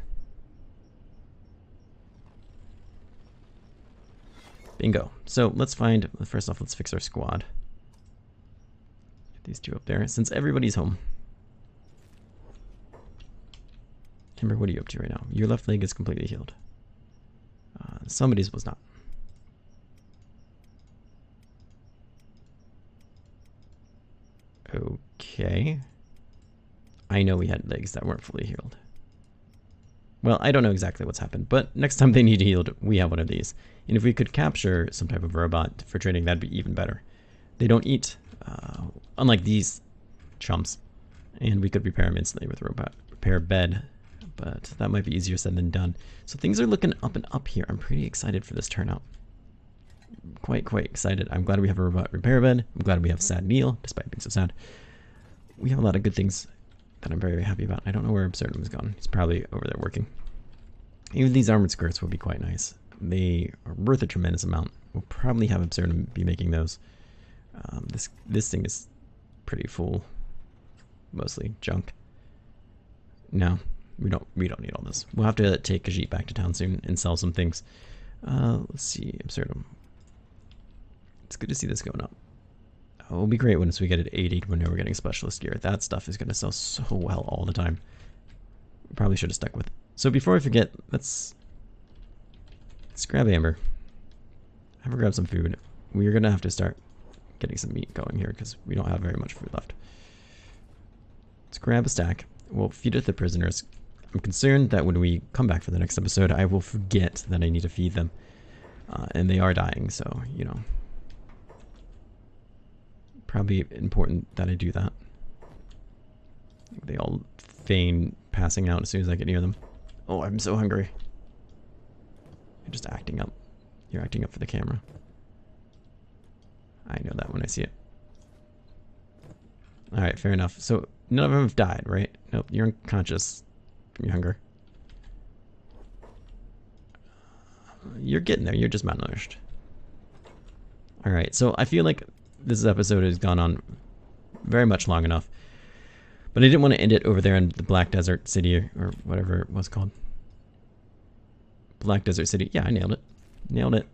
Bingo. So let's find, first off, let's fix our squad. Get these two up there, since everybody's home. Amber, what are you up to right now? Your left leg is completely healed. Somebody's was not. Okay. I know we had legs that weren't fully healed. Well, I don't know exactly what's happened, but next time they need healed, we have one of these. And if we could capture some type of robot for trading, that'd be even better. They don't eat, unlike these chumps. And we could repair them instantly with robot repair bed, but that might be easier said than done. So things are looking up and up here. I'm pretty excited for this turnout. Quite excited. I'm glad we have a robot repair bed. I'm glad we have sad Neil, despite being so sad. We have a lot of good things that I'm very happy about. I don't know where Absurdum is gone. He's probably over there working. Even these armored skirts will be quite nice. They are worth a tremendous amount. We'll probably have Absurdum be making those. This thing is pretty full. Mostly junk. No, we don't need all this. We'll have to take Khajiit back to town soon and sell some things. Let's see, Absurdum. It's good to see this going up. Oh, it'll be great once we get it 80 when we're getting specialist gear. That stuff is going to sell so well all the time. Probably should have stuck with it. So before I forget, let's grab Amber. Have her grab some food. We're going to have to start getting some meat going here because we don't have very much food left. Let's grab a stack. We'll feed it to the prisoners. I'm concerned that when we come back for the next episode, I will forget that I need to feed them. And they are dying, so, you know. Probably important that I do that. They all feign passing out as soon as I get near them. Oh, I'm so hungry. You're just acting up. You're acting up for the camera. I know that when I see it. Alright, fair enough. So, none of them have died, right? Nope, you're unconscious from your hunger. You're getting there, you're just malnourished. Alright, so I feel like this episode has gone on very much long enough. But I didn't want to end it over there in the Black Desert City, or whatever it was called. Black Desert City. Yeah, I nailed it. Nailed it.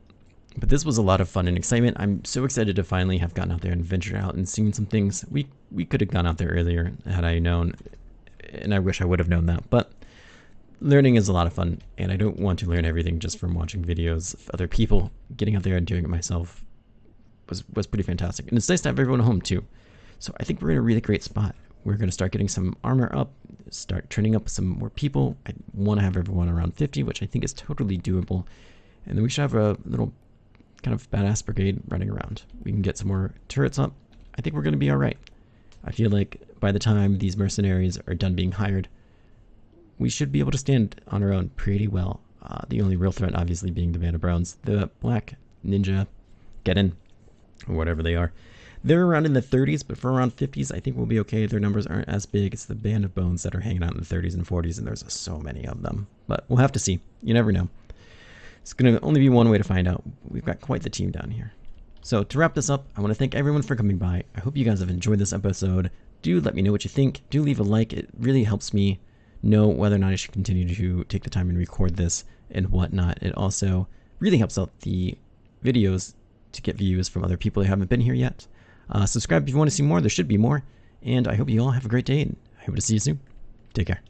But this was a lot of fun and excitement. I'm so excited to finally have gotten out there and ventured out and seen some things. We could have gone out there earlier had I known, and I wish I would have known that. But learning is a lot of fun, and I don't want to learn everything just from watching videos of other people. Getting out there and doing it myself was pretty fantastic. And it's nice to have everyone home too. So I think we're in a really great spot. We're going to start getting some armor up, start training up some more people. I want to have everyone around 50, which I think is totally doable. And then we should have a little kind of badass brigade running around. We can get some more turrets up. I think we're going to be all right. I feel like by the time these mercenaries are done being hired, we should be able to stand on our own pretty well. The only real threat obviously being the Band of Browns. The Black Ninja, get in, or whatever they are. They're around in the 30s, but for around 50s, I think we'll be okay. Their numbers aren't as big. It's the Band of Bones that are hanging out in the 30s and 40s, and there's so many of them. But we'll have to see. You never know. It's going to only be one way to find out. We've got quite the team down here. So to wrap this up, I want to thank everyone for coming by. I hope you guys have enjoyed this episode. Do let me know what you think. Do leave a like. It really helps me know whether or not I should continue to take the time and record this and whatnot. It also really helps out the videos to get views from other people who haven't been here yet. Subscribe if you want to see more. There should be more. And I hope you all have a great day, and I hope to see you soon. Take care.